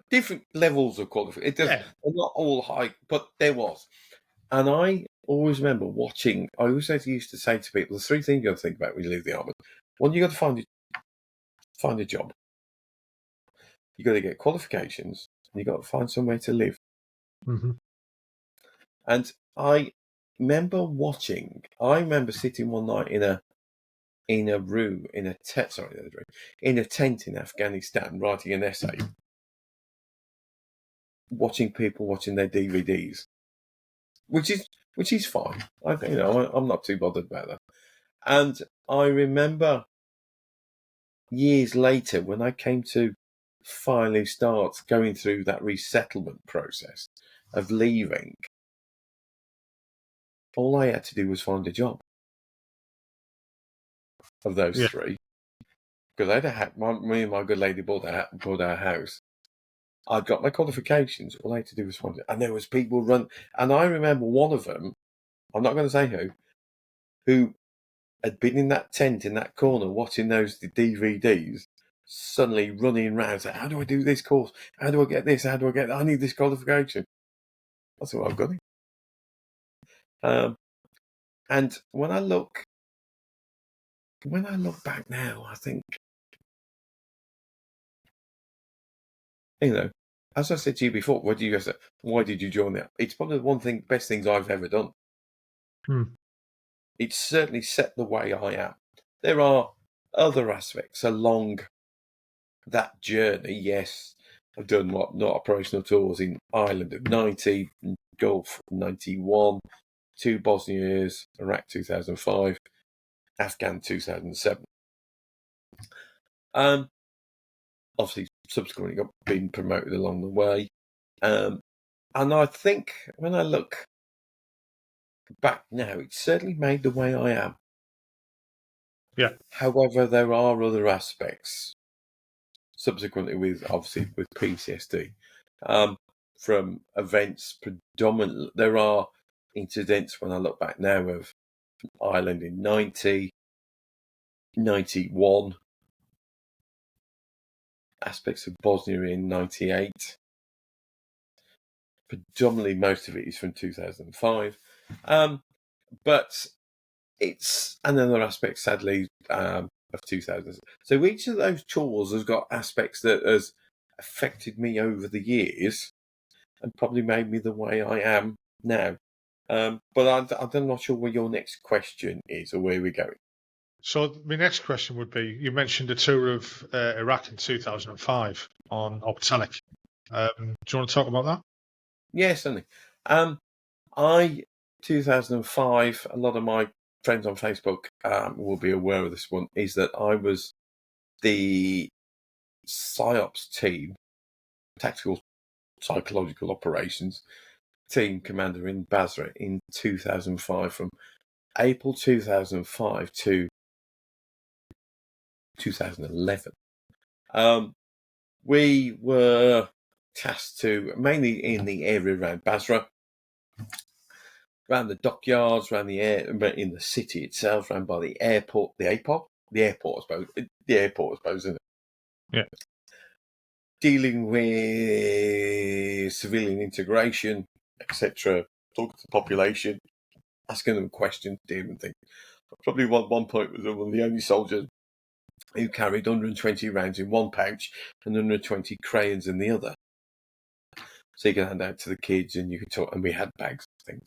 Different levels of qualification. They're not all high, but there was. And I always remember watching. I always used to say to people, "There's three things you got to think about when you leave the army. One, you got to find a job. You got to get qualifications, and you got to find somewhere to live." Mm-hmm. And I remember sitting one night in a tent in Afghanistan, writing an essay, watching people watching their DVDs, which is fine. I'm not too bothered about that. And I remember years later when I came to finally start going through that resettlement process of leaving, all I had to do was find a job. Of those three, because me and my good lady bought our house. I'd got my qualifications. All I had to do was find it, and there was people run. And I remember one of them. I'm not going to say who had been in that tent in that corner watching those DVDs, suddenly running around saying, "How do I do this course? How do I get this? How do I get that? I need this qualification." I said, "Well, I've got it." And when I look back now, I think, as I said to you before, why did you join that? It's probably the best things I've ever done. It's certainly set the way I am. There are other aspects along that journey. Yes, I've done not operational tours in Ireland of 90, Gulf 91, 2 Bosnia years, Iraq 2005, Afghan 2007. Obviously, subsequently got been promoted along the way. And I think when I look back now, it's certainly made the way I am. Yeah. However, there are other aspects subsequently with PTSD from events predominantly. There are incidents when I look back now of Ireland in 90, 91, aspects of Bosnia in 98. Predominantly, most of it is from 2005. But it's another aspect, sadly, of 2000. So each of those tours has got aspects that has affected me over the years and probably made me the way I am now. But I'm not sure where your next question is or where we're going. So my next question would be, you mentioned a tour of Iraq in 2005 on Optelic. Do you want to talk about that? Yes, certainly. 2005, a lot of my friends on Facebook will be aware of this one, is that I was the PSYOPs team, Tactical Psychological Operations team commander in Basra in 2005, from April 2005 to 2011. We were tasked to, mainly in the area around Basra, around the dockyards, around the air, in the city itself, around by the airport, I suppose, isn't it? Yeah. Dealing with civilian integration, etc., talking to the population, asking them questions, dealing with things. Probably one point was one of the only soldiers who carried 120 rounds in one pouch and 120 crayons in the other. So you could hand out to the kids and you could talk, and we had bags and things.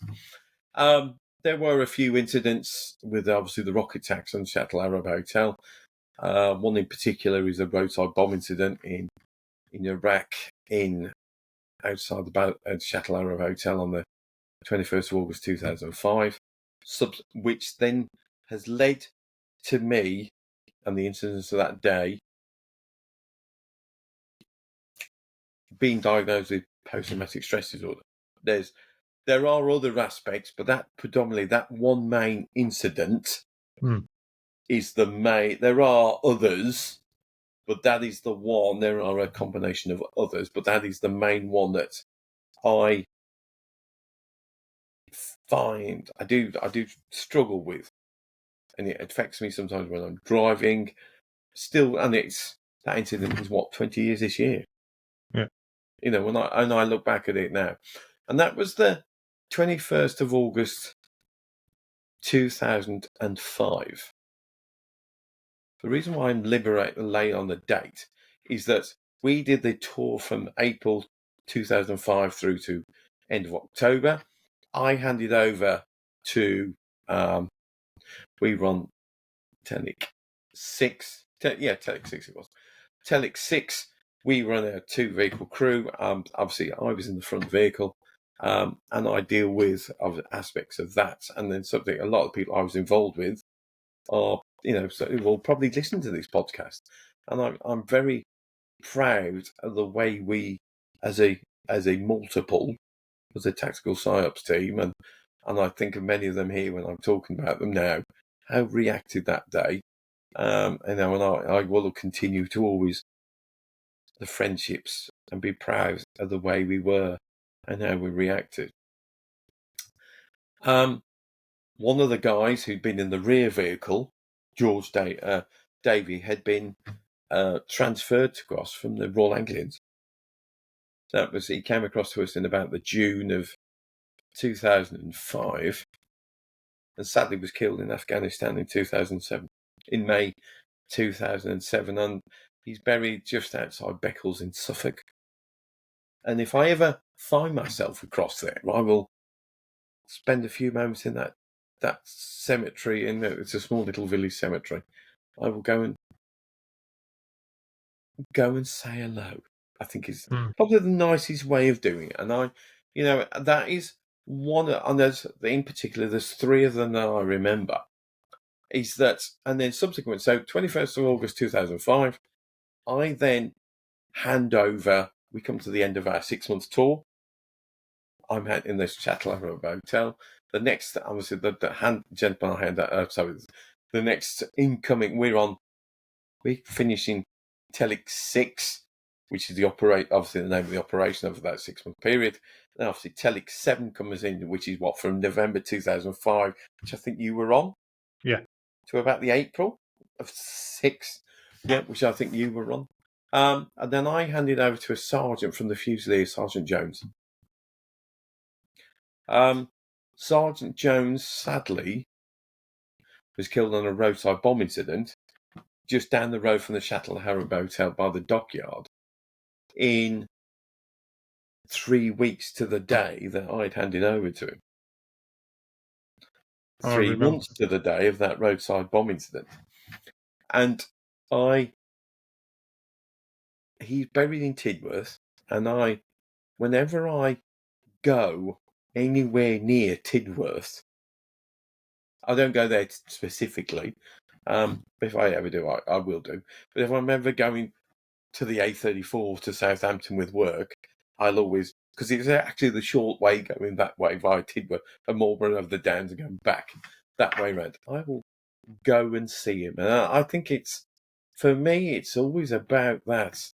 There were a few incidents with obviously the rocket attacks on Chateau Arab Hotel. One in particular is a roadside bomb incident in Iraq, outside the Chateau Arab Hotel on the 21st of August 2005, which then has led to me and the incidents of that day being diagnosed with post-traumatic stress disorder. There are other aspects, but that one main incident is the main. There are others, but that is the one. There are a combination of others, but that is the main one that I find I do struggle with, and it affects me sometimes when I'm driving. Still, and that incident was 20 years this year. Yeah. When I look back at it now, and that was the 21st of August, 2005. The reason why I'm late on the date is that we did the tour from April 2005 through to end of October. I handed over to we run Telic 6. Telic 6 it was. Telic 6, we run a 2-vehicle crew. Obviously, I was in the front vehicle, and I deal with other aspects of that. And then something a lot of people I was involved with are, so will probably listen to this podcast. And I'm very proud of the way we, as a multiple, as a tactical psyops team, and I think of many of them here when I'm talking about them now, how reacted that day. And I will continue to always the friendships and be proud of the way we were and how we reacted. One of the guys who'd been in the rear vehicle, George Davey, had been transferred across from the Royal Anglians. He came across to us in about the June of 2005, and sadly was killed in Afghanistan in 2007, in May 2007, and he's buried just outside Beccles in Suffolk. And if I ever find myself across there, I will spend a few moments in that cemetery. It's a small little village cemetery. I will go and say hello. I think is probably the nicest way of doing it. And that is one. And in particular, there's 3 of them that I remember. Is that, and then subsequent. So 21st of August 2005, I then hand over. We come to the end of our 6-month tour. I'm in this Chattel Hotel. The next, obviously, the gentleman I had. The next incoming. We're finishing Telic 6, which is obviously the name of the operation over that 6-month period. And obviously Telic 7 comes in, which is from November 2005, which I think you were on. Yeah. To about the April of 6, which I think you were on. And then I handed over to a sergeant from the Fusilier, Sergeant Jones. Sergeant Jones, sadly, was killed on a roadside bomb incident just down the road from the Chattel Hotel by the dockyard in 3 weeks to the day that I'd handed over to him. 3 months to the day of that roadside bomb incident. And he's buried in Tidworth, and whenever I go anywhere near Tidworth, I don't go there specifically. If I ever do, I will do. But if I'm ever going to the A34 to Southampton with work, I'll always, because it's actually the short way going that way via Tidworth and Marlborough of the Downs and going back that way round. I will go and see him. And I think for me, it's always about that.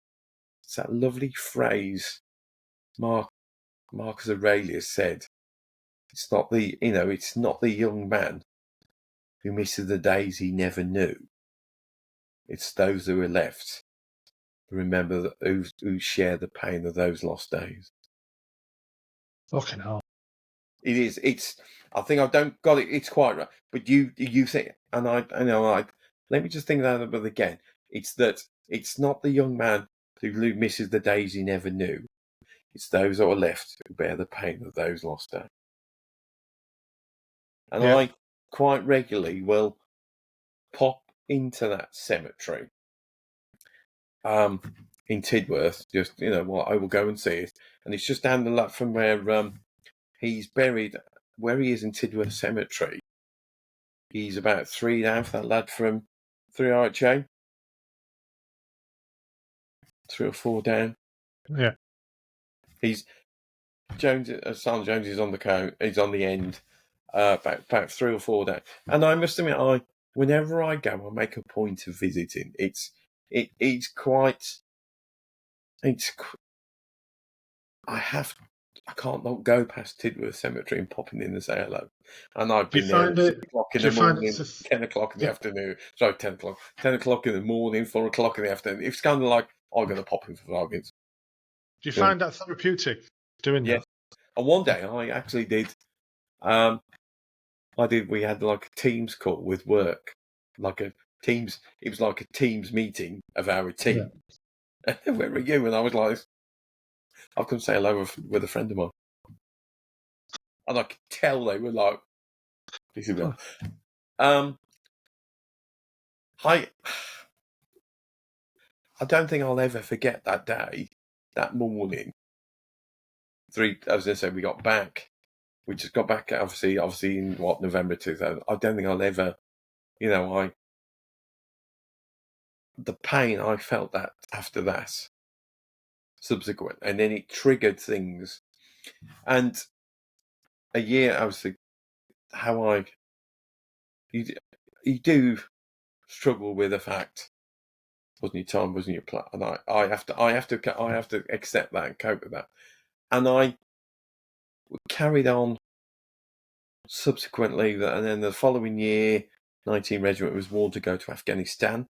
It's that lovely phrase Marcus Aurelius said. It's not the young man who misses the days he never knew. It's those who are left who remember who share the pain of those lost days. Fucking hell. It is. I think I don't got it. It's quite right. But you think, and let me just think that about again. It's that it's not the young man who misses the days he never knew. It's those that are left who bear the pain of those lost days. And I quite regularly will pop into that cemetery in Tidworth. Just, I will go and see it. And it's just down the lap from where he's buried, where he is in Tidworth Cemetery. He's about 3 down for that lad from 3RHA. 3 or 4 down. Yeah. He's Sergeant Jones is on the he's on the end, about 3 or 4 down. And I must admit, whenever I go, I make a point of visiting. It's It's quite. I can't not go past Tidworth Cemetery and popping in and say hello. And I've Do you been there find at it? 6 o'clock in Do the you find morning, it's 10 o'clock in the afternoon. Sorry, 10 o'clock. 10 o'clock in the morning, 4 o'clock in the afternoon. It's kind of like, I'm going to pop in for 5 minutes. Do you find that therapeutic doing Yes. And one day I actually did. We had like a Teams call with work, like a Teams. It was like a Teams meeting of our team. Yeah. And where are you? And I was like, I've come to say hello with a friend of mine. And I could tell they were like, this is real. I don't think I'll ever forget that day, that morning. As I said, we got back. We just got back, obviously in November 2000. I don't think I'll ever, the pain I felt that after that, subsequent, and then it triggered things. And a year, obviously, you do struggle with the fact, wasn't your time, wasn't your plan, and I have to accept that and cope with that. And I carried on subsequently, and then the following year, 19 Regiment was warned to go to Afghanistan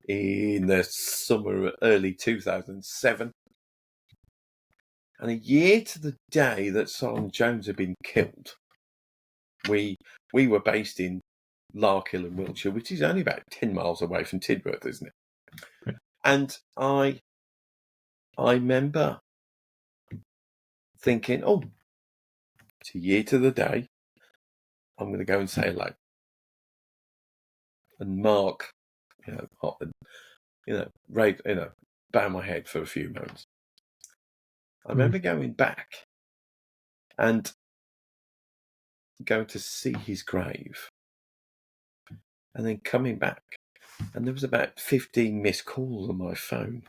in the summer, early 2007. And a year to the day that Sergeant Jones had been killed, we were based in Larkhill in Wiltshire, which is only about 10 miles away from Tidworth, isn't it? Yeah. And I remember thinking, it's a year to the day. I'm going to go and say hello. And Mark, bow my head for a few moments. I remember going back and going to see his grave, and then coming back, and there was about 15 missed calls on my phone,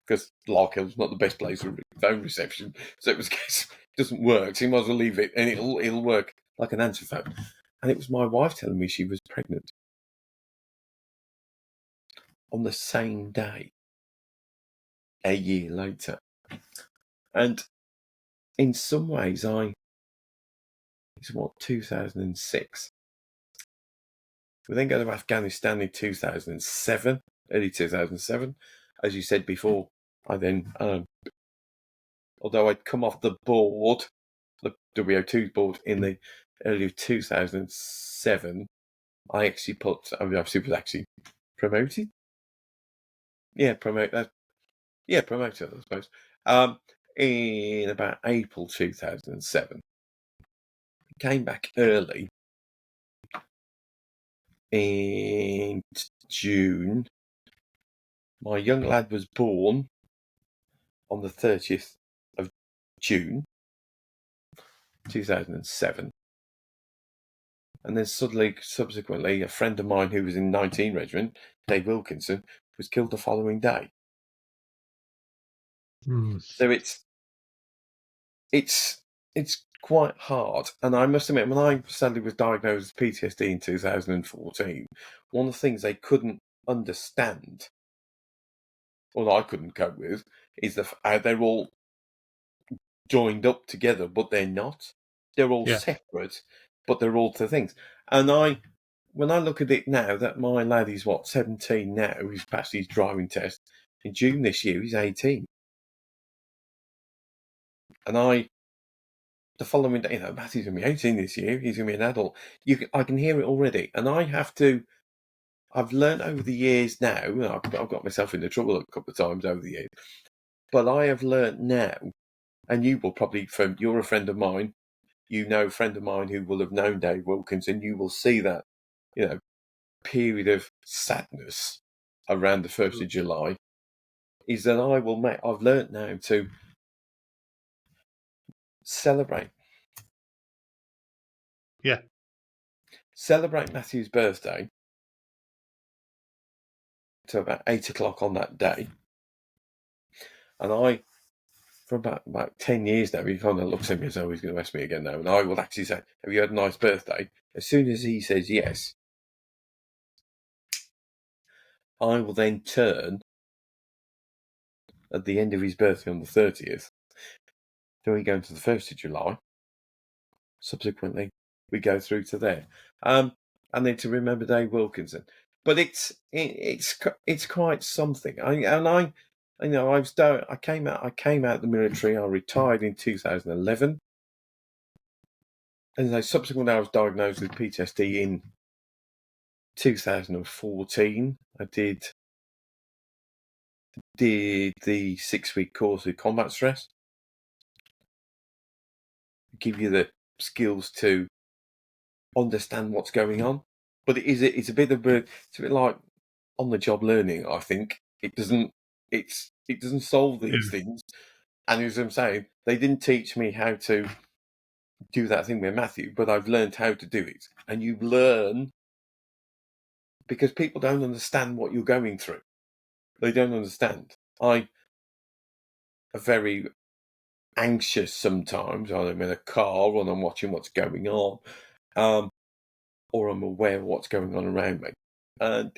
because Larkhill's not the best place for phone reception, so it doesn't work, so you might as well leave it, and it'll work like an answer phone. And it was my wife telling me she was pregnant on the same day, a year later. And in some ways, it's 2006. We then go to Afghanistan in 2007, early 2007. As you said before, I then, although I'd come off the board, the WO2 board in the early 2007, I actually was actually promoted. Promoted, I suppose. In about April 2007. Came back early in June. My young lad was born on the 30th of June 2007. And then subsequently, a friend of mine who was in 19 Regiment, Dave Wilkinson, was killed the following day. So it's quite hard. And I must admit, when I sadly was diagnosed with PTSD in 2014, one of the things they couldn't understand, or I couldn't cope with, is how they're all joined up together, but they're not. They're all separate, but they're all two things. And when I look at it now, that my lad is 17 now, he's passed his driving test. In June this year, he's 18. And the following day, Matthew's going to be 18 this year, he's going to be an adult. I can hear it already. And I've learned over the years now, I've got myself into trouble a couple of times over the years, but I have learned now, and you will probably, you're a friend of mine, a friend of mine who will have known Dave Wilkinson, you will see that, period of sadness around the 1st of July, is that I've learnt now to celebrate. Yeah. Celebrate Matthew's birthday to about 8 o'clock on that day. And for about 10 years now, he kind of looks at me as though he's going to ask me again now. And I will actually say, have you had a nice birthday? As soon as he says yes, I will then turn at the end of his birthday on the 30th. Then we go into the 1st of July. Subsequently, we go through to there. And then to remember Dave Wilkinson. But it's quite something. I came out of the military. I retired in 2011. And subsequently, I was diagnosed with PTSD in 2014. I did the 6-week course with combat stress. Give you the skills to understand what's going on. But it's a bit like on the job learning. I think it doesn't solve these things. And as I'm saying, they didn't teach me how to do that thing with Matthew, but I've learned how to do it. And you learn because people don't understand what you're going through. They don't understand. I am very anxious sometimes. I'm in a car and I'm watching what's going on, or I'm aware of what's going on around me. And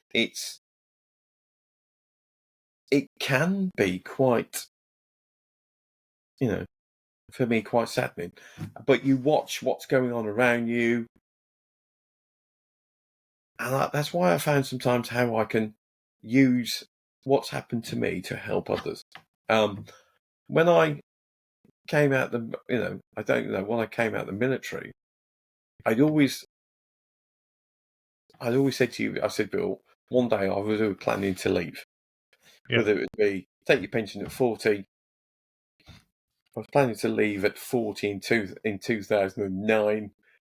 it can be quite, for me, quite saddening. But you watch what's going on around you. And that's why I found sometimes how I can use what's happened to me to help others. When I came out when I came out the military, I'd always said to you, I said, Bill, one day I was planning to leave. Yeah. Whether it would be take your pension at 40. I was planning to leave at 40 in 2009,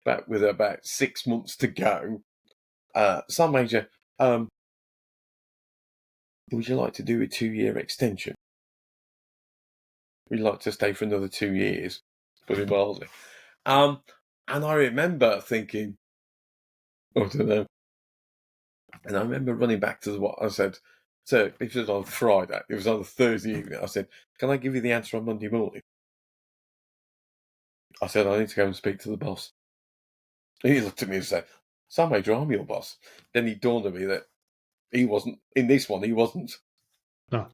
but with about 6 months to go. Some major, would you like to do a 2-year extension? We'd like to stay for another 2 years, put it mildly. And I remember thinking, I don't know. And I remember running back to what I said. So it was on Friday. It was on a Thursday evening. I said, can I give you the answer on Monday morning? I said, I need to go and speak to the boss. And he looked at me and said, Sam Major, I'm your boss. Then he dawned on me that he wasn't. In this one, he wasn't. No.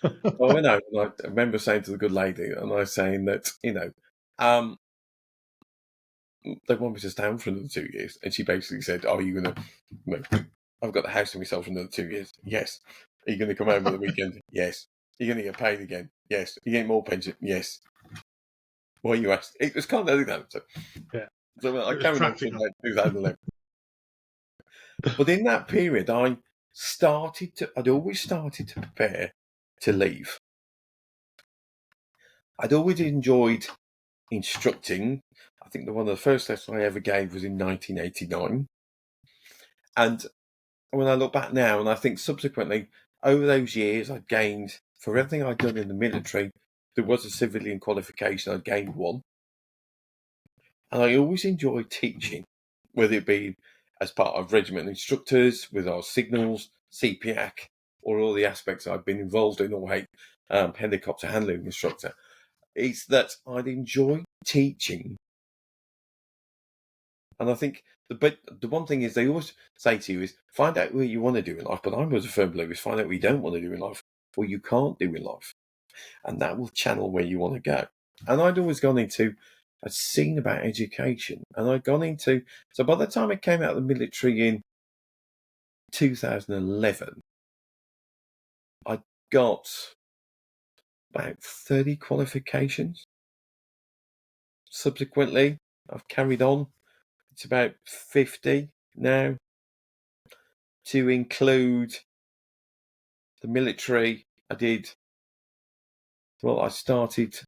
So I went out and I remember saying to the good lady, and I was saying that, they want me to stay on for another 2 years. And she basically said, are you going to... I've got the house to myself for another 2 years. Yes. Are you going to come home on the weekend? Yes. Are you going to get paid again? Yes. Are you getting more pension? Yes. Why you asked? It was kind of so, yeah. So I carried on till 2011. But in that period, I'd always started to prepare to leave. I'd always enjoyed instructing. I think one of the first lessons I ever gave was in 1989. And when I look back now, and I think subsequently, over those years, I'd gained, for everything I'd done in the military, there was a civilian qualification, I'd gained one. And I always enjoyed teaching, whether it be as part of regiment instructors, with our signals, CPAC, or all the aspects I've been involved in, or helicopter handling instructor. It's that I'd enjoy teaching. And I think the one thing is they always say to you is find out what you want to do in life. But I'm always a firm believer is find out what you don't want to do in life or you can't do in life. And that will channel where you want to go. And I'd always gone into, I'd seen about education and I'd gone into, so by the time I came out of the military in 2011, I got about 30 qualifications. Subsequently, I've carried on. It's about 50 now, to include the military. I started,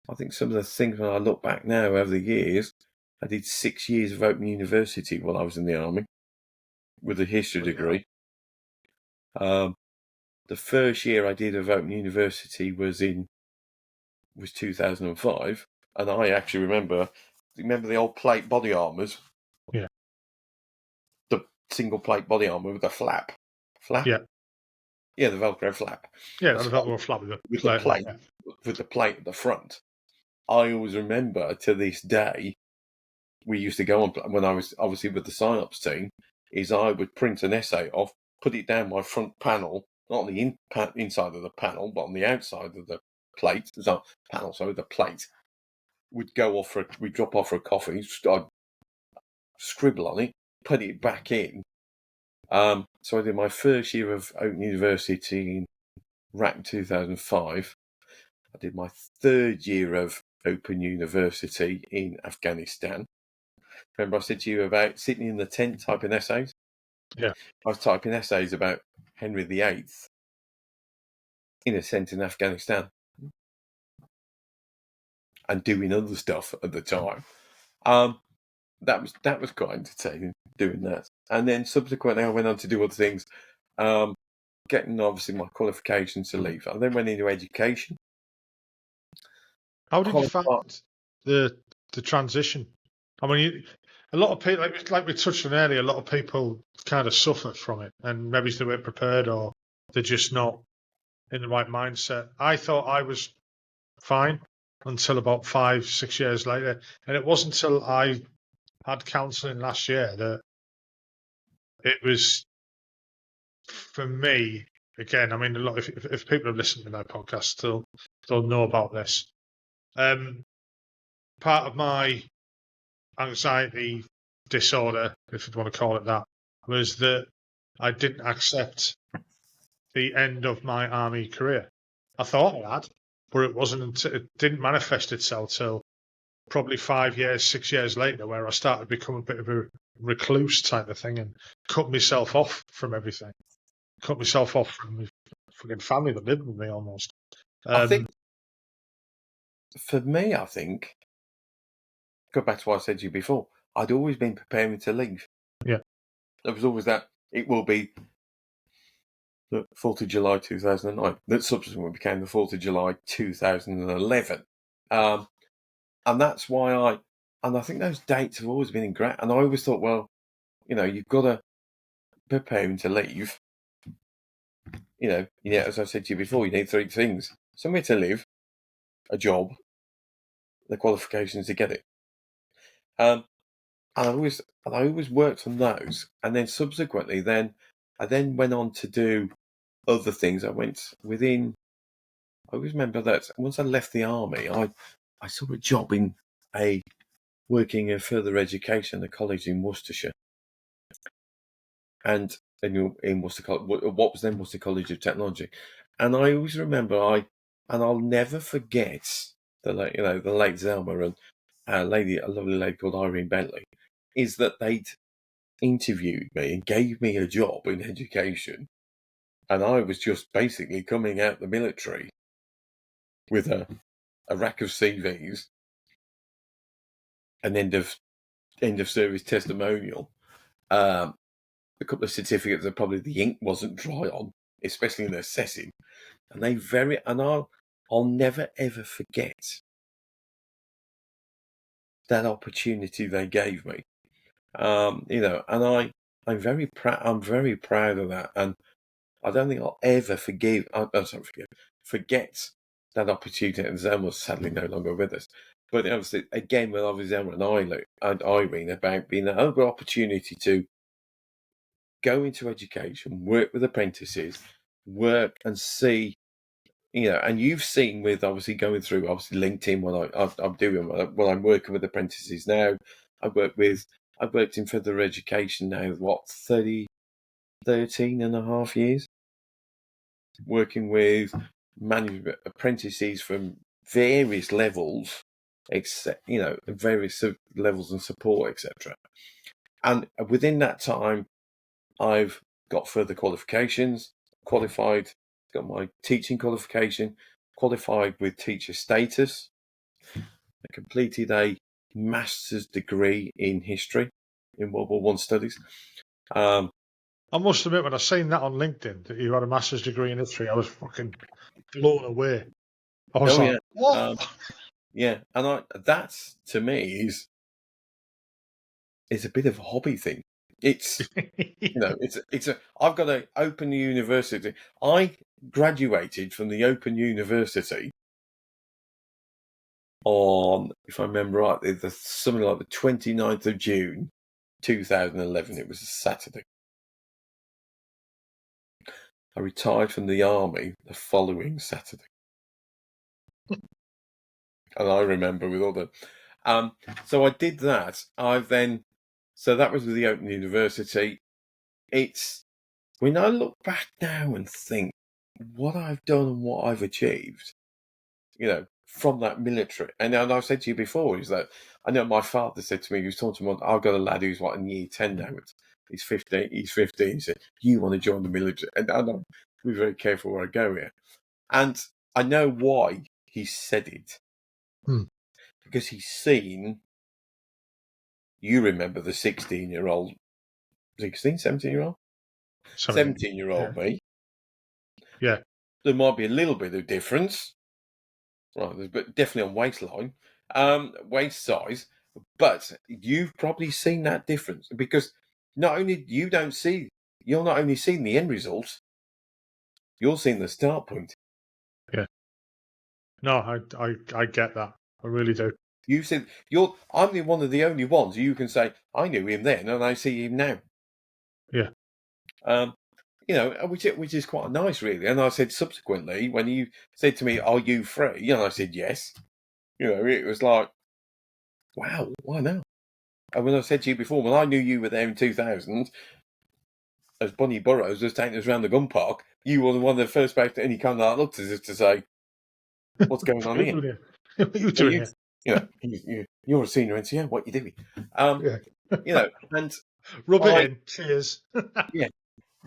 I think some of the things when I look back now over the years, I did 6 years of Open University while I was in the army with a history degree. The first year I did of Open University was 2005, and I actually remember the old plate body armours. Yeah. The single plate body armour with the flap. Yeah. Yeah, the Velcro flap. Yeah, the Velcro flap with the plate. With the plate at the front. I always remember to this day, we used to go on when I was obviously with the PSYOPs team, is I would print an essay off, put it down my front panel, not on the inside of the panel, but on the outside of the plate. The plate would go off we'd drop off for a coffee. I'd scribble on it, put it back in. So I did my first year of Open University in Iraq 2005. I did my third year of Open University in Afghanistan. Remember I said to you about sitting in the tent typing essays? Yeah. I was typing essays about Henry VIII in a tent in Afghanistan and doing other stuff at the time. That was quite entertaining doing that. And then subsequently I went on to do other things, getting obviously my qualifications to leave. I then went into education. How did you find the transition? I mean, a lot of people, like we touched on earlier, a lot of people kind of suffer from it, and maybe they weren't prepared or they're just not in the right mindset. I thought I was fine until about 5-6 years later, and it wasn't until I had counselling last year that it was, for me, again, I mean, a lot, if people have listened to my podcast, they'll know about this. Part of my anxiety disorder, if you want to call it that, was that I didn't accept the end of my army career. I thought I had, but it wasn't until it didn't manifest itself till probably 5 years, 6 years later, where I started to become a bit of a recluse type of thing and cut myself off from everything. Cut myself off from my fucking family that lived with me almost. I think, for me, go back to what I said to you before, I'd always been preparing to leave. Yeah. There was always that, it will be the 4th of July 2009, that subsequently became the 4th of July 2011. And that's why I think those dates have always been in great. And I always thought, well, you've got to prepare to leave. As I said to you before, you need 3 things: somewhere to live, a job, the qualifications to get it. And I always worked on those. And then subsequently, I went on to do other things. I always remember that once I left the army, I saw a job working in further education at a college in Worcestershire. And in Worcester College, what was then Worcester College of Technology. And I always remember, and I'll never forget the late Zelma and a lovely lady called Irene Bentley, is that they'd interviewed me and gave me a job in education. And I was just basically coming out the military with a rack of CVs, an end of service testimonial, a couple of certificates that probably the ink wasn't dry on, especially in assessing. And I'll never ever forget that opportunity they gave me. And I'm very proud. I'm very proud of that, and I don't think I'll ever forget that opportunity. And Zen was sadly no longer with us. But obviously, again, with obviously Zen and Irene, about being an opportunity to go into education, work with apprentices, work and see, and you've seen with obviously going through LinkedIn what I'm doing. Well, I'm working with apprentices now. I've worked in further education now, 13 and a half years, working with management apprentices from various levels, various levels and support, etc. And within that time, I've got further qualifications, qualified, got my teaching qualification, qualified with teacher status. I completed a master's degree in history in World War I studies. I must admit, when I seen that on LinkedIn, that you had a master's degree in history, I was fucking blown away. I was like, what? Yeah, and that to me is a bit of a hobby thing. It's I've got an Open University. I graduated from the Open University on, if I remember right, something like the 29th of June 2011. It was a Saturday. I retired from the army the following Saturday. And I remember with all the... so I did that. So that was with the Open University. It's... When I look back now and think what I've done and what I've achieved, from that military. And I've said to you before, is that I know my father said to me, he was talking to me, I've got a lad who's in year 10 now. He's 15. He said, you want to join the military? And I know, be very careful where I go here. And I know why he said it. Because he's seen, you remember the 17-year-old 17-year-old me. Yeah. There might be a little bit of difference. Right, but definitely on waistline, waist size. But you've probably seen that difference because not only you're not only seeing the end result, you're seeing the start point. Yeah. No, I get that. I really do. You said I'm one of the only ones you can say I knew him then and I see him now. Yeah. Which is quite nice, really. And I said subsequently when you said to me, "Are you free?" and I said yes. It was like, wow, why now? And when I said to you before, when I knew you were there in 2000, as Bonnie Burrows was taking us around the gun park, you were one of the first people, and he kind of looked at us to say, "What's going on here? What are you doing here? You're a senior NCO. What are you doing?" Yeah. And Rub it in. Cheers. Yeah,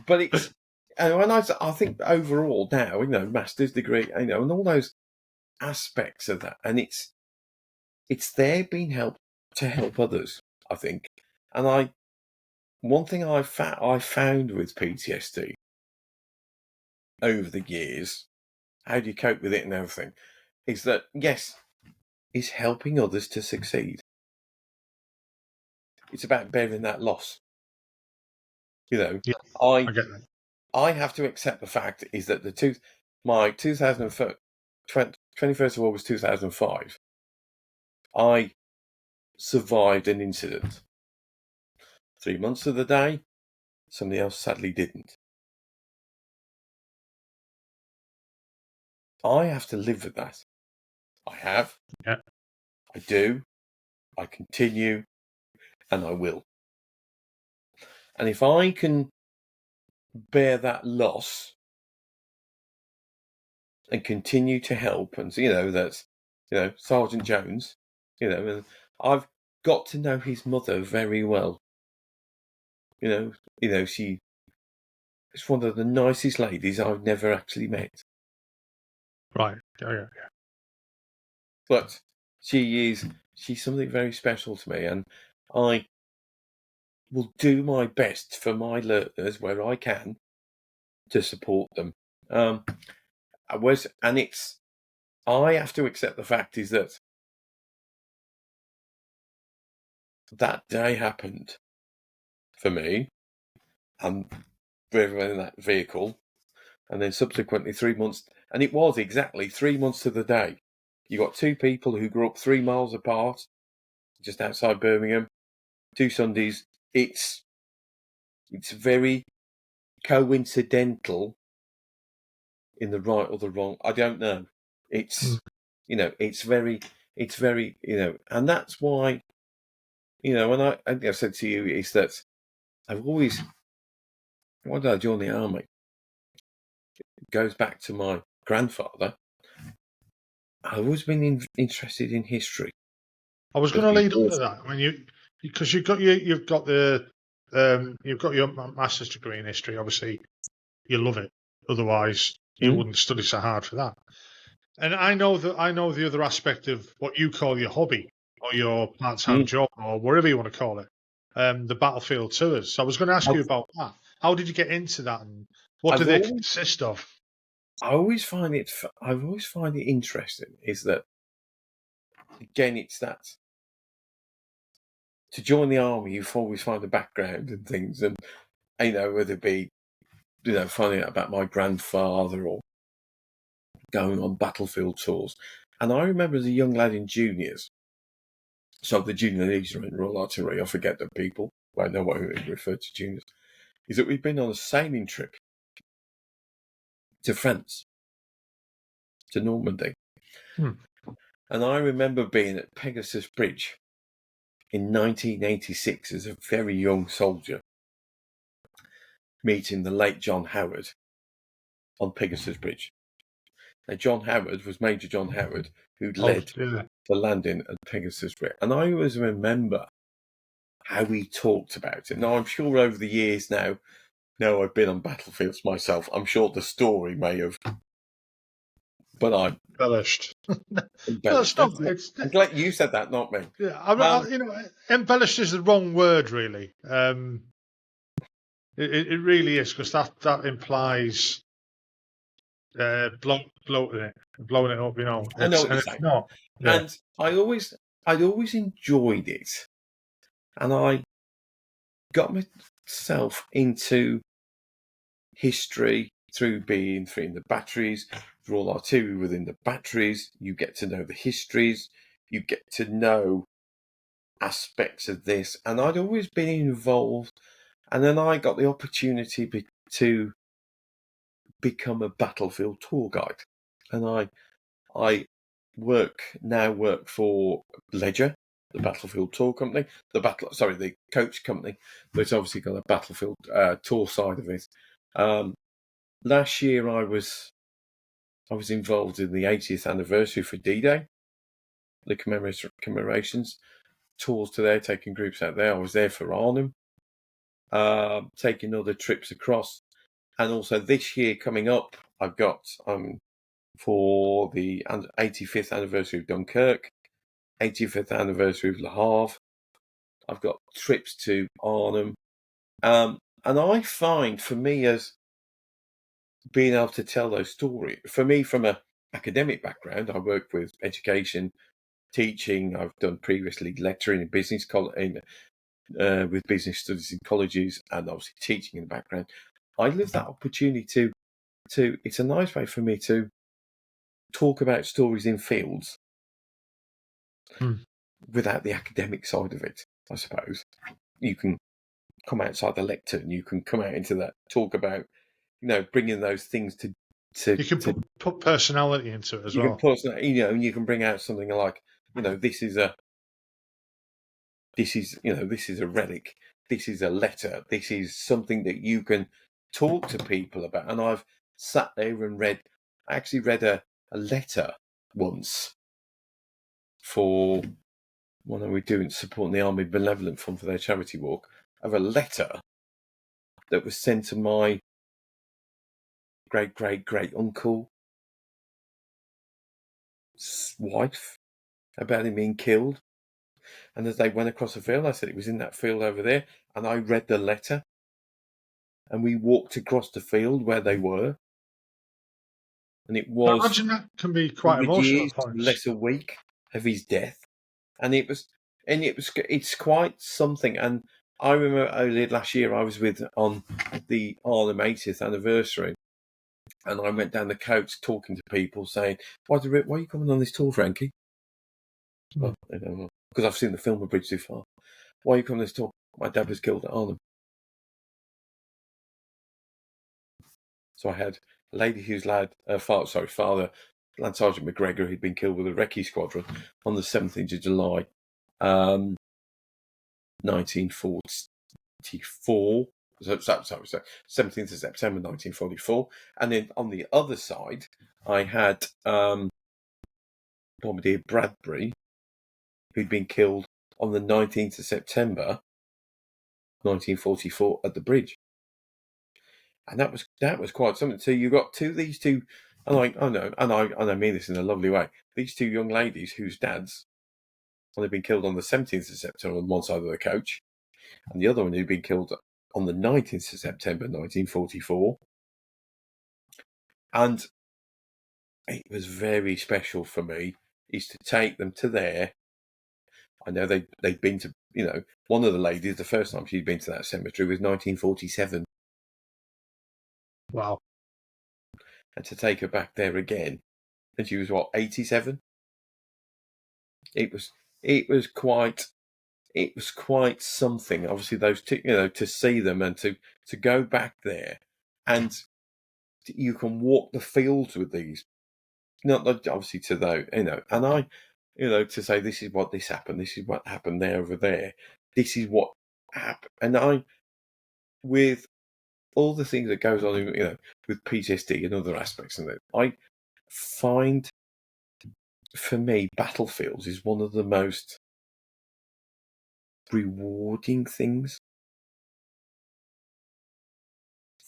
but it's and I think overall now, master's degree, and all those aspects of that, and it's there being helped to help others, I think, and one thing I found with PTSD over the years, how do you cope with it and everything, is that, yes, is helping others to succeed. It's about bearing that loss. Yeah, I get that. I have to accept the fact is that my 21st of August 2005, I survived an incident. 3 months of the day, somebody else sadly didn't. I have to live with that. I have. Yeah. I do. I continue. And I will. And if I can bear that loss and continue to help, and that's Sergeant Jones, and I've got to know his mother very well. She's one of the nicest ladies I've never actually met. Right. Yeah. But she's something very special to me, and I will do my best for my learners where I can to support them. I have to accept the fact is that day happened for me and for everyone in that vehicle, and then subsequently 3 months, and it was exactly 3 months to the day. You got two people who grew up 3 miles apart, just outside Birmingham, 2 Sundays. It's very coincidental in the right or the wrong. I don't know. It's it's very, and that's why, when I think I've said to you is that I've always, why did I join the army? It goes back to my grandfather. I've always been interested in history. I was going to lead on to that because you've got your master's degree in history. Obviously, you love it. Otherwise, you wouldn't study so hard for that. And I know the other aspect of what you call your hobby or your part-time job or whatever you want to call it, the battlefield tours. So I was going to ask you about that. How did you get into that, and what do they consist of? I always find it interesting. Is that again? It's that to join the army, you always find a background and things, and whether it be finding out about my grandfather or going on battlefield tours. And I remember as a young lad in juniors, so the junior leader in Royal Artillery, I forget the people, I know what we refer to juniors, is that we've been on a sailing trip to France, to Normandy. Hmm. And I remember being at Pegasus Bridge in 1986 as a very young soldier, meeting the late John Howard on Pegasus Bridge. Now, John Howard was Major John Howard, who'd led Yeah. the landing at Pegasus Bridge. And I always remember how he talked about it. Now, I'm sure over the years now I've been on battlefields myself. I'm sure the story may have, but I Embellished. No, embellished. it's not. It's I'm glad you said that, not me. yeah. Embellished is the wrong word, really. It really is, because that implies blowing it up. I know what you're It's saying. not. Yeah. And I'd always enjoyed it. And I got myself into history through being in the batteries, through all artillery within the batteries. You get to know the histories, you get to know aspects of this. And I'd always been involved. And then I got the opportunity to become a battlefield tour guide. And I work for Ledger, the battlefield tour company, the coach company, but it's obviously got a battlefield tour side of it. Last year I was involved in the 80th anniversary for D-Day, the commemorations, tours to there, taking groups out there. I was there for Arnhem, taking other trips across. And also this year coming up, I've got for the 85th anniversary of Dunkirk, 85th anniversary of Le Havre. I've got trips to Arnhem. And I find, for me, as being able to tell those stories, for me, from an academic background, I work with education, teaching. I've done previously lecturing in business with business studies in colleges, and obviously teaching in the background. I love that opportunity to it's a nice way for me to talk about stories in fields without the academic side of it, I suppose. You can come outside the lectern, you can come out into that, talk about, bringing those things to You can put personality into it as you well. can put, and you can bring out something like, this is a relic, this is a letter, this is something that you can talk to people about. And I've sat there and I actually read a letter once for what are we doing, supporting the Army Benevolent Fund for their charity walk, of a letter that was sent to my great uncle's wife about him being killed. And as they went across the field, I said it was in that field over there, and I read the letter. And we walked across the field where they were, and it I was imagine that can be quite 100 emotional years, at times. less a week of his death, and it's quite something. And I remember earlier last year I was on the Arnhem 80th anniversary, and I went down the coach talking to people, saying, "Why are you coming on this tour, Frankie?" Well, because I've seen the film A Bridge Too Far. "Why are you coming on this tour?" "My dad was killed at Arnhem." So I had a lady whose father, Lance Sergeant McGregor, who'd been killed with a recce squadron on the 17th of July, 1944. So 17th of September 1944. And then on the other side, I had Bombardier Bradbury, who'd been killed on the 19th of September 1944 at the bridge. And that was quite something. So you got these two, and I mean this in a lovely way. These two young ladies whose dads, well, they'd been killed on the 17th of September on one side of the coach, and the other one who'd been killed on the 19th of September 1944. And it was very special for me is to take them to there. I know they'd been to, one of the ladies, the first time she'd been to that cemetery was 1947. Wow. And to take her back there again, and she was 87. It was quite something. Obviously, those two, to see them and to go back there, and you can walk the fields with these. Not that obviously to those, and I, to say this is what happened there over there, this is what happened, and with all the things that goes on, with PTSD and other aspects of it, I find, for me, battlefields is one of the most rewarding things.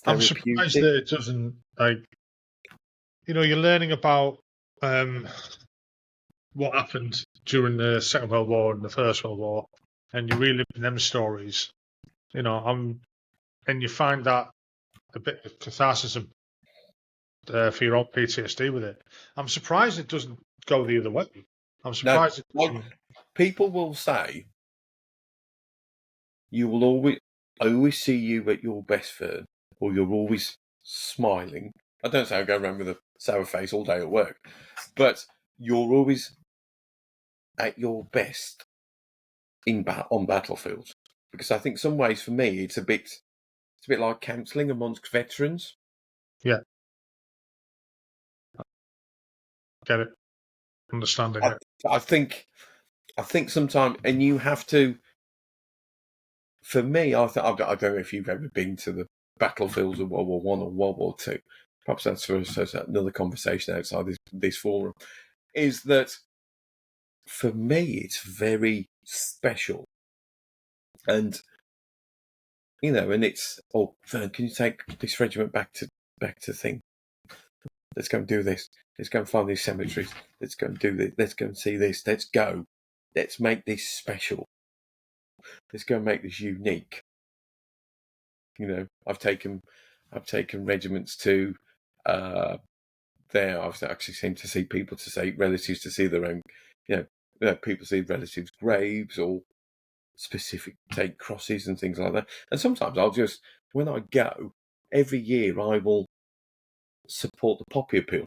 I'm surprised that it doesn't, you're learning about what happened during the Second World War and the First World War, and you're reliving them stories. And you find that a bit of catharsis for your own PTSD with it. I'm surprised it doesn't go the other way. I'm surprised. People will say, you will I always see you at your best, Vern, or you're always smiling. I don't say I go around with a sour face all day at work, but you're always at your best on battlefields. Because I think some ways for me it's a bit like counselling amongst veterans. Yeah. Get it. Understanding it. I think sometimes, and you have to. For me, I don't know if you've ever been to the battlefields of World War One or World War Two. Perhaps that's for another conversation outside this forum. Is that for me? It's very special, and and it's Vern, can you take this regiment back to thing? Let's go and do this. Let's go and find these cemeteries. Let's go and do this. Let's go and see this. Let's go. Let's make this special. Let's go and make this unique. I've taken regiments to there. I've actually seemed to see people relatives to see their own. People see relatives' graves or specific take crosses and things like that. And sometimes I'll just, when I go, every year I will support the poppy appeal.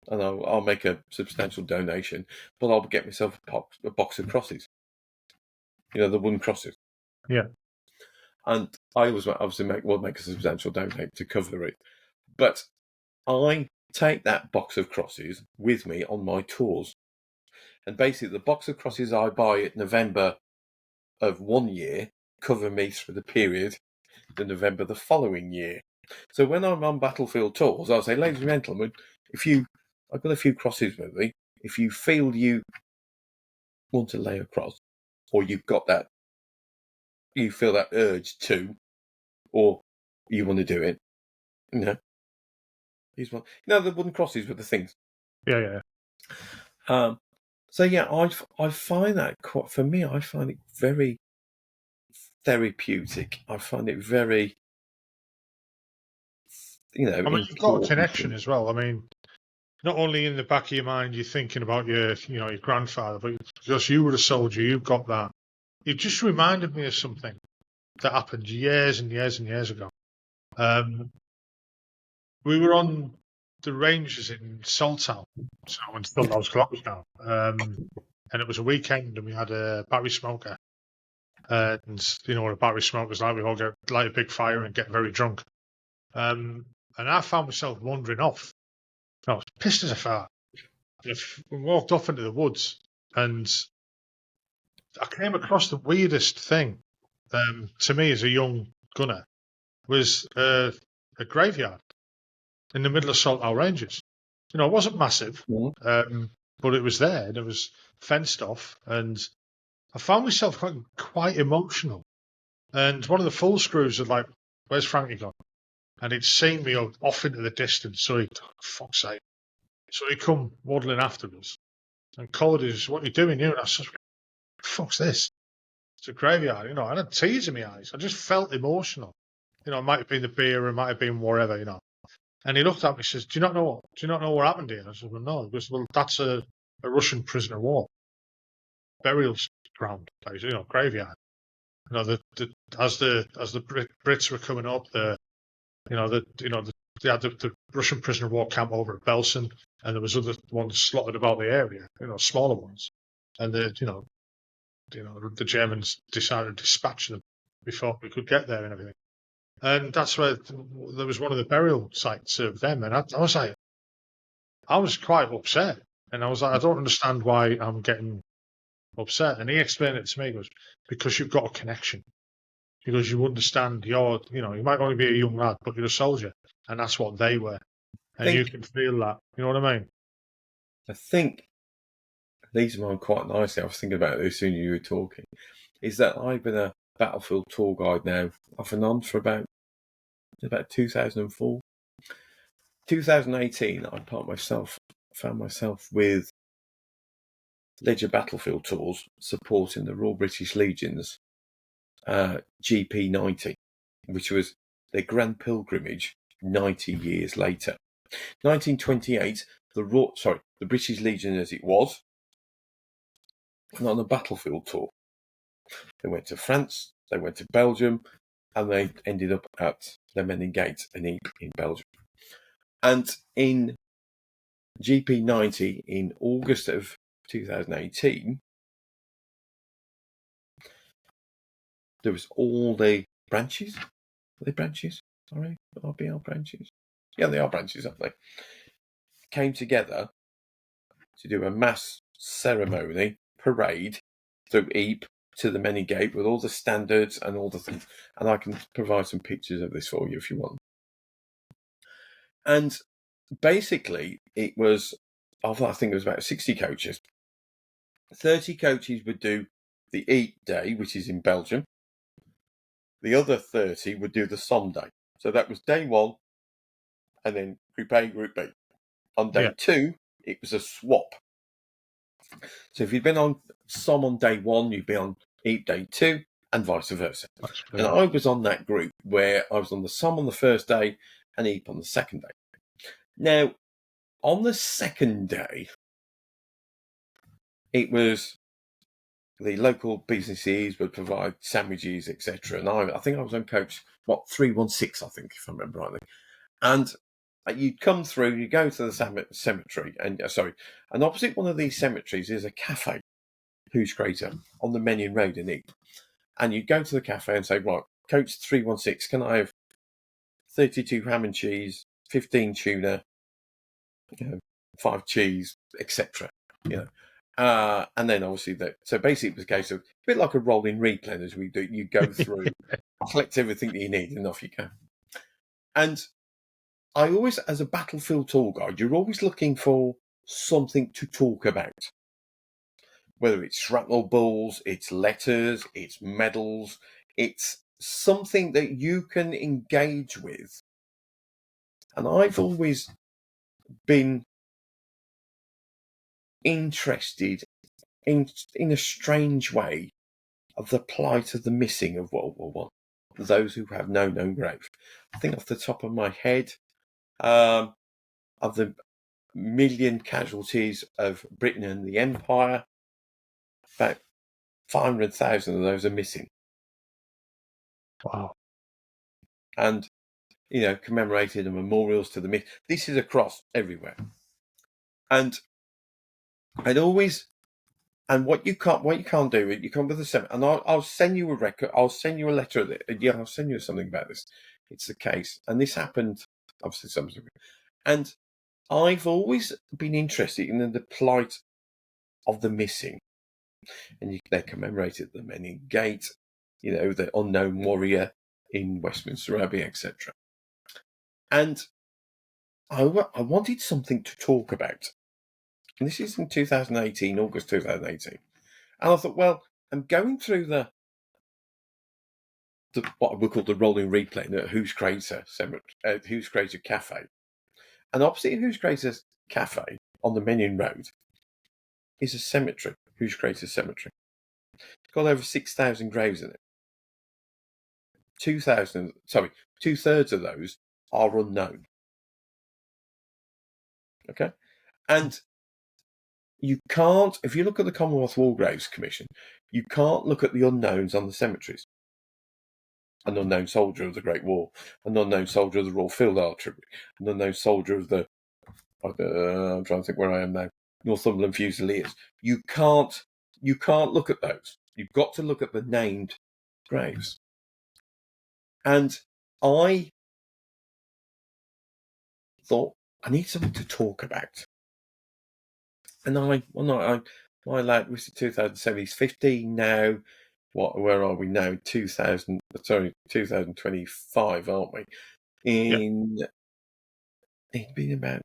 And I'll make a substantial donation, but I'll get myself a box of crosses. The wooden crosses. Yeah. And I always obviously make a substantial donation to cover it. But I take that box of crosses with me on my tours. And basically the box of crosses I buy at November of one year cover me through the period to November the following year. So when I'm on battlefield tours, I'll say, ladies and gentlemen, I've got a few crosses with me. If you feel you want to lay a cross, or you feel that urge to, or you want to do it, here's one. The wooden crosses with the things. Yeah. So yeah, I find that for me, I find it very therapeutic. I find it very, you've got a connection as well. Not only in the back of your mind, you're thinking about your grandfather, but because you were a soldier, you've got that. It just reminded me of something that happened years and years and years ago. We were on the ranges in Saltown, so when Saltown's closed now, and it was a weekend, and we had a battery smoker. And what a battery smoker's like, we all light a big fire and get very drunk. And I found myself wandering off. I was pissed as a fart. We walked off into the woods, and I came across the weirdest thing to me as a young gunner was a graveyard in the middle of Salthouse Ranges. It wasn't massive, but it was there, and it was fenced off, and I found myself quite emotional. And one of the full screws was like, "Where's Frankie gone?" And he'd seen me off into the distance, so fuck's sake. So he come waddling after us and called us, "What are you doing here?" And I said, "Fuck's this? It's a graveyard." I had tears in my eyes. I just felt emotional. It might have been the beer, it might have been whatever, And he looked at me and says, Do you not know what happened here? And I said, "Well, no." He goes, "Well, that's a Russian prisoner of war burial ground, graveyard. As the Brits were coming up, they had the Russian prisoner of war camp over at Belsen, and there was other ones slotted about the area, smaller ones, and the Germans decided to dispatch them before we could get there and everything." And that's where there was one of the burial sites of them. And I was like, I was quite upset. And I was like, I don't understand why I'm getting upset. And he explained it to me. He goes, because you've got a connection. Because you understand you might only be a young lad, but you're a soldier. And that's what they were. And you can feel that. You know what I mean? I think these are mine quite nicely. I was thinking about it as soon as you were talking. Is that I've been a battlefield tour guide now off and on for about 2004. 2018, I found myself with Ledger Battlefield Tours supporting the Royal British Legion's GP90, which was their Grand Pilgrimage 90 years later. 1928, the British Legion as it was, and on a battlefield tour. They went to France, they went to Belgium, and they ended up at Le Menin Gate and Ypres in Belgium. And in GP90 in August of 2018, there was all the branches. Are they branches? Sorry, RBL branches. Yeah, they are branches, aren't they? Came together to do a mass ceremony, parade through Ypres to the Menin Gate with all the standards and all the things. And I can provide some pictures of this for you if you want. And basically, it was, I think it was about 60 coaches. 30 coaches would do the Ypres Day, which is in Belgium. The other 30 would do the Somme Day. So that was day one, and then Group A, Group B. On day two, it was a swap. So if you'd been on Somme on day one, you'd be on Ypres day two, and vice versa. And I was on that group where I was on the Somme on the first day and Ypres on the second day. Now, on the second day, it was the local businesses would provide sandwiches, etc. And I think I was on coach, 316, I think, if I remember rightly. And you'd come through, you go to the cemetery, and opposite one of these cemeteries is a cafe, Who's Crater, on the Menin Road in Ypres. And you'd go to the cafe and say, right, coach 316, can I have 32 ham and cheese, 15 tuna, 5 cheese, etc. And then obviously so basically it was a case of a bit like a rolling replen as we do. You go through, collect everything that you need, and off you go. And I always, as a battlefield tour guide, you're always looking for something to talk about. Whether it's shrapnel balls, it's letters, it's medals, it's something that you can engage with. And I've always been interested in a strange way of the plight of the missing of World War One, those who have no known grave. I think off the top of my head, of the million casualties of Britain and the Empire, about 500,000 of those are missing. Wow. And, commemorated and memorials to the myth. This is across everywhere. And I'd always, and what you can't do, you come with a seminar, and I'll send you a record, I'll send you a letter of it. Yeah, I'll send you something about this. It's the case. And this happened, obviously, something. And I've always been interested in the plight of the missing. And they commemorated the Menin Gate, the unknown warrior in Westminster Abbey, etc. And I wanted something to talk about. And this is in 2018, August 2018. And I thought, well, I'm going through the what we call the rolling replay at Who's Crater Cafe. And opposite Who's Crater Cafe on the Menin Road is a cemetery, Who's Crater Cemetery. It's got over 6,000 graves in it. 2/3 of those are unknown. Okay? And you can't, if you look at the Commonwealth War Graves Commission, you can't look at the unknowns on the cemeteries. An unknown soldier of the Great War, an unknown soldier of the Royal Field Artillery, an unknown soldier of the, I'm trying to think where I am now, Northumberland Fusiliers. You can't look at those. You've got to look at the named graves. And I thought I need something to talk about. And my lad was 2007. He's 15 now. Where are we now? 2025, aren't we? It's been about,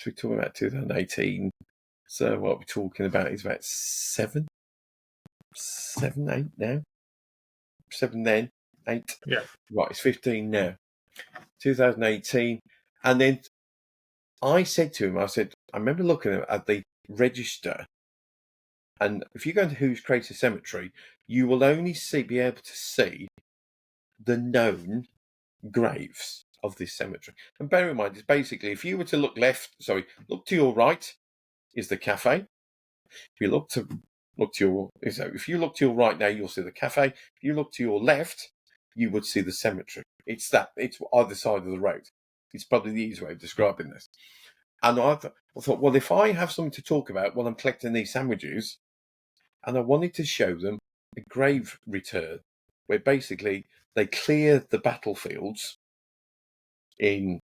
we're talking about 2018. So what we're talking about is about 8 now. 7 then, 8. Yeah. Right, it's 15 now. 2018. And then I said to him, I remember looking at the register, and if you go into Who's Crater Cemetery, you will only be able to see the known graves of this cemetery. And bear in mind, it's basically, if you were to look look to your right is the cafe. If you look to your right now, you'll see the cafe. If you look to your left, you would see the cemetery. It's either side of the road. It's probably the easiest way of describing this. And I thought, well, if I have something to talk about while I'm collecting these sandwiches, and I wanted to show them a grave return, where basically they clear the battlefields in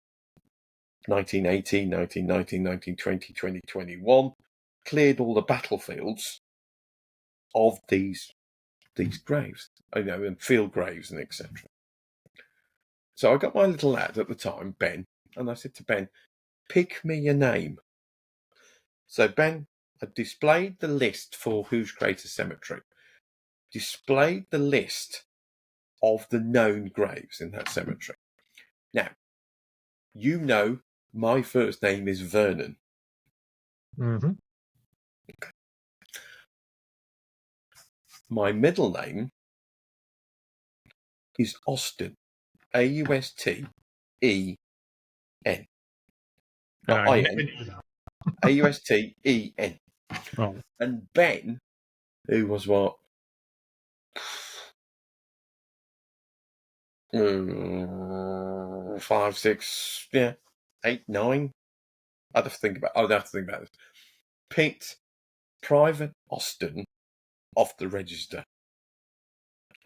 1918, 1919, 1920, 2021, cleared all the battlefields of these graves, and field graves and etc. So I got my little lad at the time, Ben, and I said to Ben, pick me a name. So Ben had displayed the list for Who's Crater Cemetery, displayed the list of the known graves in that cemetery. Now, my first name is Vernon. Mm-hmm. Okay. My middle name is Austin, Austeen. Not I-N, Austeen. Oh. And Ben, who was what? 5, 6, 8, 9. I'd have to think about this. Picked Private Austin off the register.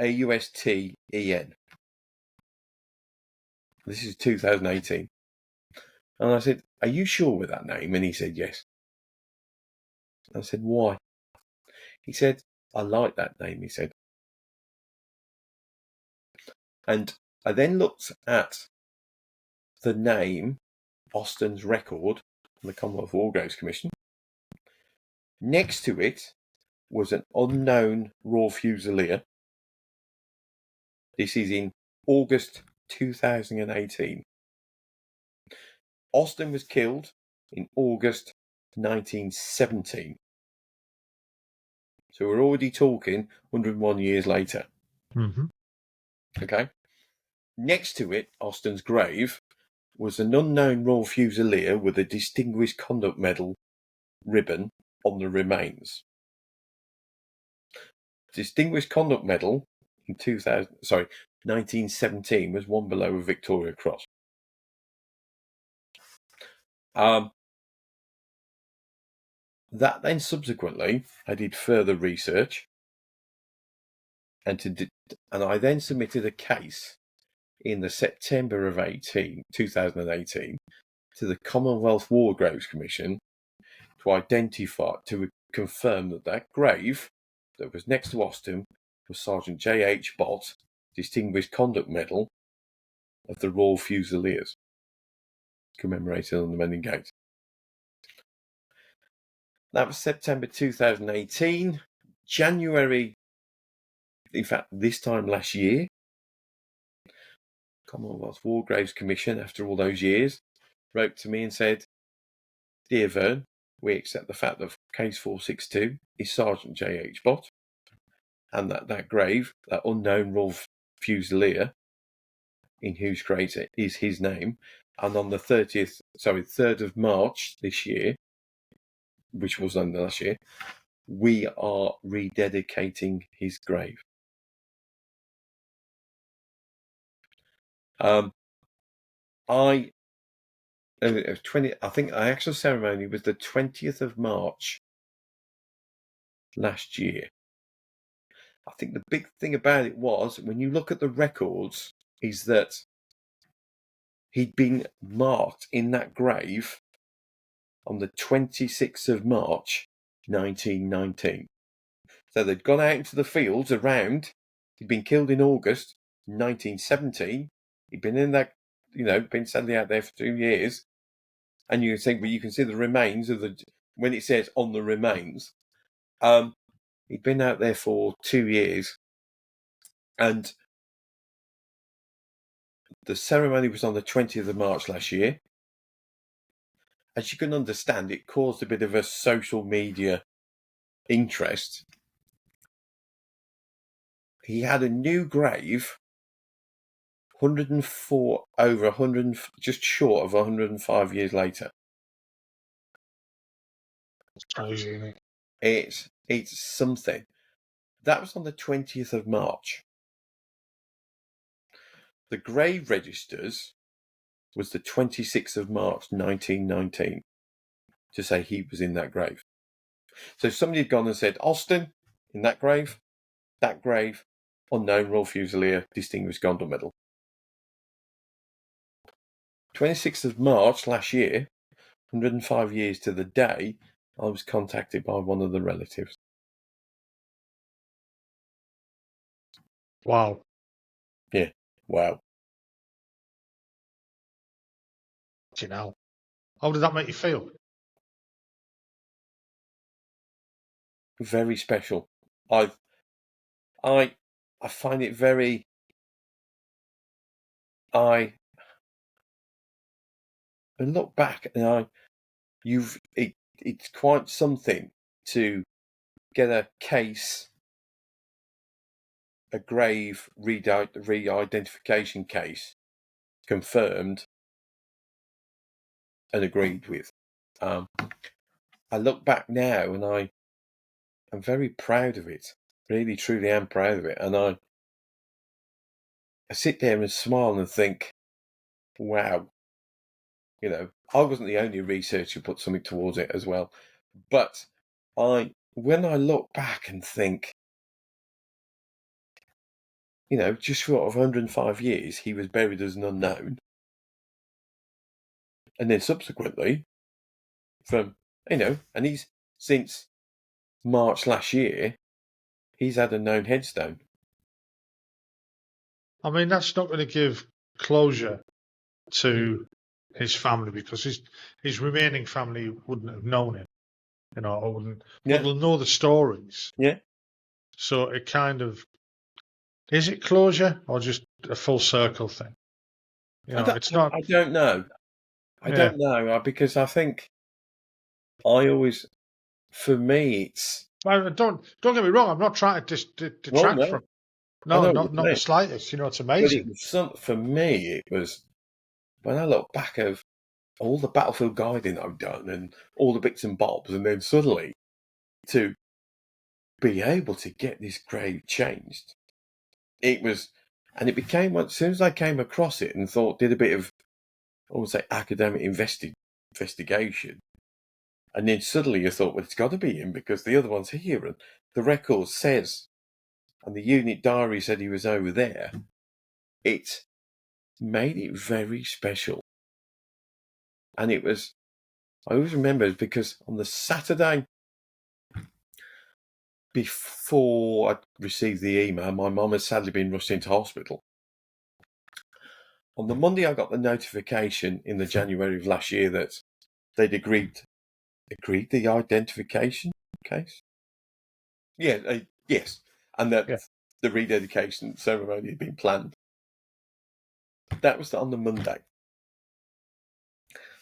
Austeen. This is 2018. And I said, are you sure with that name? And he said, yes. I said, why? He said, I like that name, he said. And I then looked at the name, Austin's record, from the Commonwealth War Graves Commission. Next to it was an unknown Royal Fusilier. This is in August 2018. Austin was killed in August 1917. So we're already talking 101 years later. Mm-hmm. Okay. Next to it, Austin's grave, was an unknown Royal Fusilier with a Distinguished Conduct Medal ribbon on the remains. Distinguished Conduct Medal in 1917 was one below a Victoria Cross. That then subsequently, I did further research, and I then submitted a case in the September of 2018 to the Commonwealth War Graves Commission to confirm that grave that was next to Austin was Sergeant J.H. Bott, Distinguished Conduct Medal of the Royal Fusiliers, commemorated on the Mending Gate. That was September 2018. January, in fact, this time last year, Commonwealth War Graves Commission, after all those years, wrote to me and said, Dear Vern, we accept the fact that case 462 is Sergeant J.H. Bott, and that grave, that unknown Royal Fusilier in Who's Crater, is his name. And on the 3rd of March this year, which was on the last year, we are rededicating his grave. I think the actual ceremony was the 20th of March last year. I think the big thing about it was, when you look at the records is that he'd been marked in that grave on the 26th of March, 1919. So they'd gone out into the fields around. He'd been killed in August 1917. He'd been in that, been sadly out there for 2 years. And you think, but you can see the remains of when it says on the remains, he'd been out there for 2 years. And the ceremony was on the 20th of March last year. As you can understand, it caused a bit of a social media interest. He had a new grave 104 over 100, just short of 105 years later. It's crazy, isn't it? It's something. That was on the 20th of March. The grave registers was the 26th of March 1919 to say he was in that grave. So somebody had gone and said, Austin, in that grave, unknown Royal Fusilier, Distinguished Gondel Medal. 26th of March last year, 105 years to the day, I was contacted by one of the relatives. Wow. Yeah, wow. You know, how did that make you feel? Very special. I find it very. I look back and it's quite something to get a case, a grave re-identification case confirmed and agreed with. I look back now and I'm very proud of it. Really, truly am proud of it. And I sit there and smile and think, wow. I wasn't the only researcher who put something towards it as well. But when I look back and think, just short of 105 years, he was buried as an unknown. And then subsequently, and he's, since March last year, he's had a known headstone. I mean, that's not going to give closure to his family because his remaining family wouldn't have known him, or wouldn't. Yeah. But they'll know the stories. Yeah. So it kind of, is it closure or just a full circle thing? It's not. I don't know. I don't know because I think for me, it's. Well, don't get me wrong. I'm not trying to detract from. No, not the slightest. It's amazing. But for me, it was when I look back of all the battlefield guiding I've done and all the bits and bobs, and then suddenly to be able to get this grave changed, it became, as soon as I came across it and did a bit of, I would say, academic investigation, and then suddenly you thought, well, it's got to be him because the other one's here, and the record says, and the unit diary said he was over there. It made it very special. And I always remember because on the Saturday before I received the email, my mum had sadly been rushed into hospital. On the Monday, I got the notification in the January of last year that they'd agreed the identification case. Yeah, yes, and that the rededication ceremony had been planned. That was on the Monday.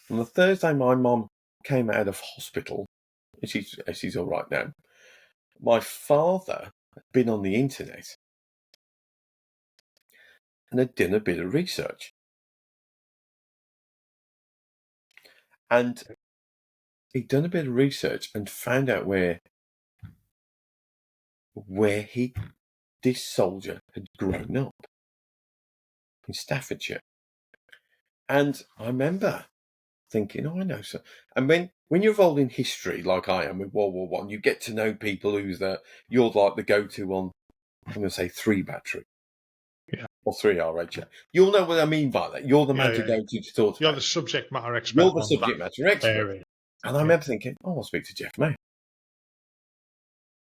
On the Thursday, my mum came out of hospital. She's all right now. My father had been on the internet and had done a bit of research. And he'd done a bit of research and found out where this soldier had grown up in Staffordshire. And I remember thinking, I know so. And when you're involved in history, like I am with World War One, you get to know people you're like the go-to on, I'm going to say 3 battery. Yeah. Or 3RH. You'll know what I mean by that. You're the man to Yeah. go to talk You're about. the subject matter expert. You're the on subject that matter expert. area. And I remember thinking, I'll speak to Jeff May.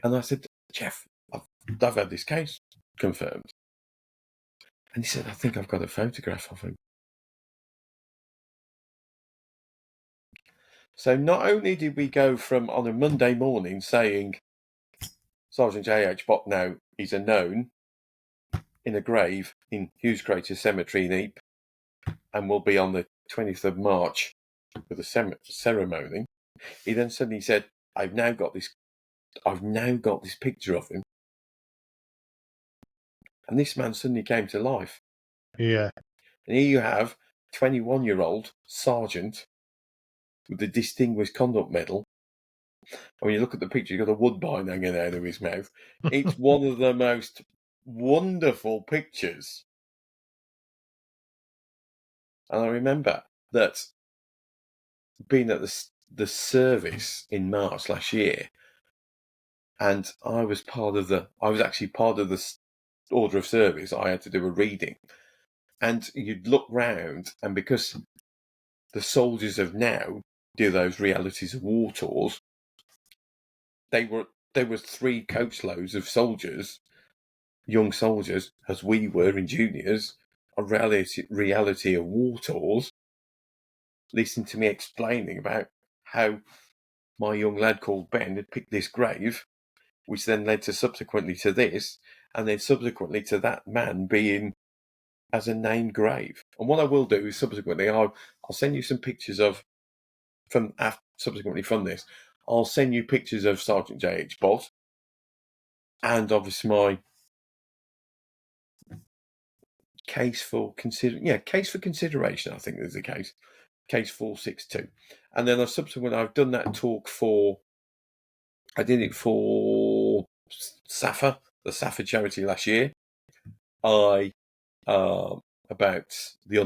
And I said, Jeff, I've had this case confirmed. And he said, I think I've got a photograph of him. So not only did we go from on a Monday morning saying Sergeant J.H. Bott now is a known in a grave in Hughes Crater Cemetery in Ypres and will be on the 20th of March with a ceremony, he then suddenly said, I've now got this picture of him. And this man suddenly came to life. Yeah. And here you have 21-year-old sergeant with the Distinguished Conduct Medal. And when you look at the picture, you've got a woodbine hanging out of his mouth. It's one of the most wonderful pictures. And I remember that being at the service in March last year, and I was actually part of the order of service. I had to do a reading. And you'd look round, and because the soldiers of now do those realities of war tours, there were 3 coachloads of soldiers, young soldiers, as we were in juniors, on reality of war tours, listening to me explaining about how my young lad called Ben had picked this grave, which then led to subsequently to this, and then subsequently to that man being as a named grave. And what I will do is subsequently, I'll send you some pictures of subsequently from this. I'll send you pictures of Sergeant J.H. Bott, and obviously my case for consideration. I think there's a case 462, and then I've done that talk I did it for SAFA, the SAFA charity last year. About the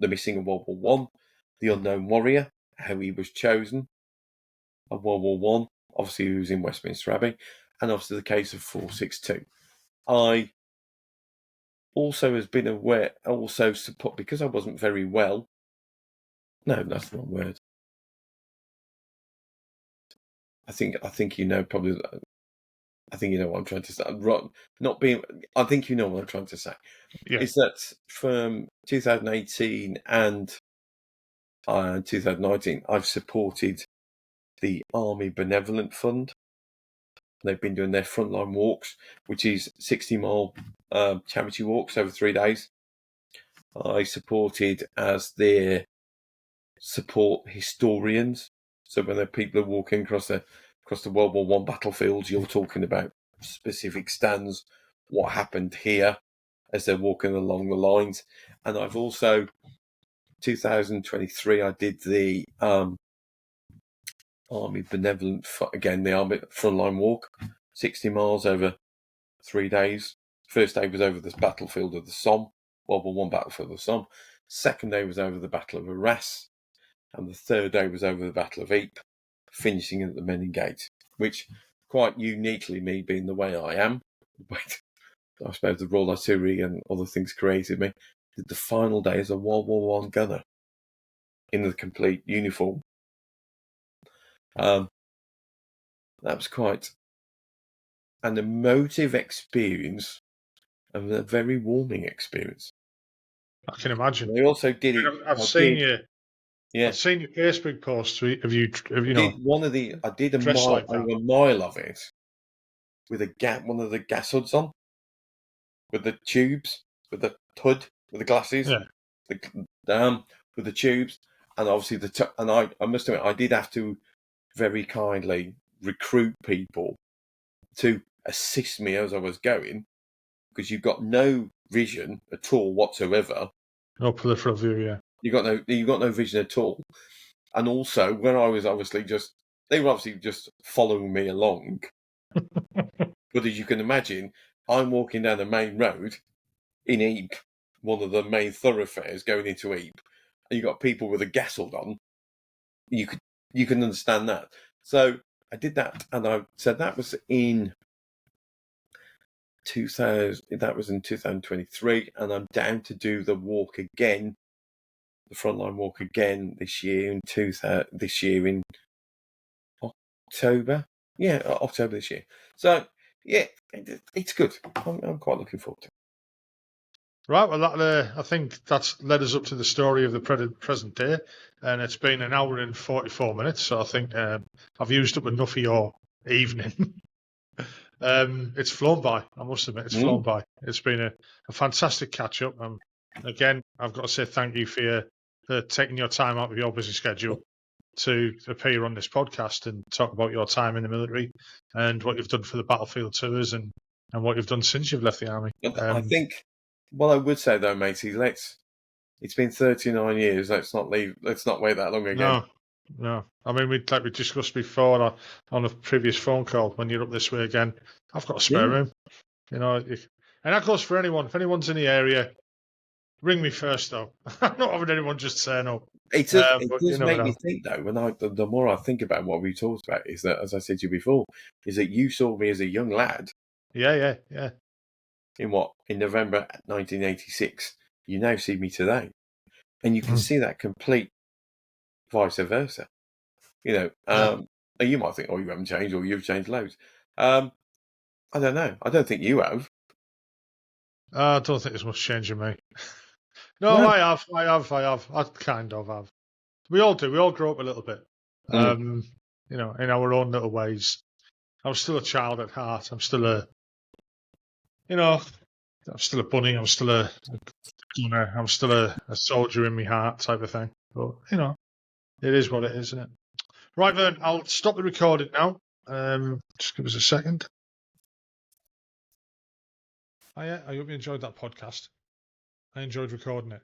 missing of World War One, the unknown warrior, how he was chosen of World War One. Obviously, he was in Westminster Abbey, and obviously the case of 462. I also has been aware, also support because I wasn't very well. No, that's the wrong word. I think you know probably. I think you know what I'm trying to say. I think you know what I'm trying to say. Yeah. Is that from 2018 and 2019, I've supported the Army Benevolent Fund. They've been doing their frontline walks, which is 60-mile charity walks over 3 days. I supported as their support historians. So when the people are walking across the World War One battlefields, you're talking about specific stands, what happened here as they're walking along the lines. And I've also 2023, I did the Army Benevolent, the Army Frontline Walk, 60 miles over 3 days. First day was over the battlefield of the Somme, World War One battlefield of the Somme. Second day was over the Battle of Arras, and the third day was over the Battle of Ypres, finishing at the Menin Gate, which quite uniquely me being the way I am, but I suppose the Royal Artillery and other things created me, did the final day as a World War One gunner in the complete uniform. That was quite an emotive experience and a very warming experience. I can imagine. They also did it. I've seen your Facebook post. I did a dressed mile, like that. over a mile of it with one of the gas hoods on, with the tubes, with the hood, with the glasses, with the tubes, and obviously I must admit I did have to very kindly recruit people to assist me as I was going, because you've got no vision at all whatsoever. No peripheral view, yeah. You got no vision at all. And also, when I was they were obviously just following me along. But as you can imagine, I'm walking down the main road in Ypres, one of the main thoroughfares going into Ypres, and you've got people with a gas hood on. You can understand that. So I did that, and I said that was in 2000. That was in 2023, and I'm down to do the walk again, the frontline walk again this year in October. Yeah, October this year. So yeah, it's good. I'm quite looking forward to it. Right, well, I think that's led us up to the story of the present day, and it's been an hour and 44 minutes, so I think I've used up enough of your evening. It's flown by, I must admit, it's flown by. It's been a fantastic catch-up. Again, I've got to say thank you for taking your time out of your busy schedule to appear on this podcast and talk about your time in the military and what you've done for the battlefield tours and what you've done since you've left the army. I think what I would say though, matey, it's been 39 years. Let's not wait that long again. No. I mean, we discussed before on a previous phone call. When you're up this way again, I've got a spare room. You know, and that goes for anyone. If anyone's in the area, ring me first, though. I'm not having anyone just say no. It does make me think, though. The more I think about what we talked about, is that, as I said to you before, is that you saw me as a young lad. Yeah. In November 1986. You now see me today, and you can see that complete vice versa. You might think, oh, you haven't changed, or you've changed loads. I don't know. I don't think you have. I don't think there's much change in me. No, I have. I kind of have. We all do. We all grow up a little bit. In our own little ways. I was still a child at heart. I'm still a bunny. I'm still a gunner. I'm still a soldier in my heart type of thing. But, it is what it is, isn't it? Right, Vern, I'll stop the recording now. Just give us a second. I hope you enjoyed that podcast. I enjoyed recording it.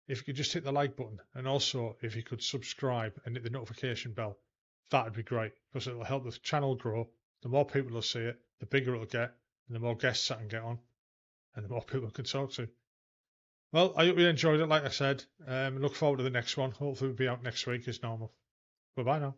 If you could just hit the like button, and also if you could subscribe and hit the notification bell, that would be great, because it'll help the channel grow. The more people will see it, the bigger it'll get, and the more guests I can get on, and the more people I can talk to. Well, I hope you enjoyed it, like I said. Look forward to the next one. Hopefully we'll be out next week as normal. Bye-bye now.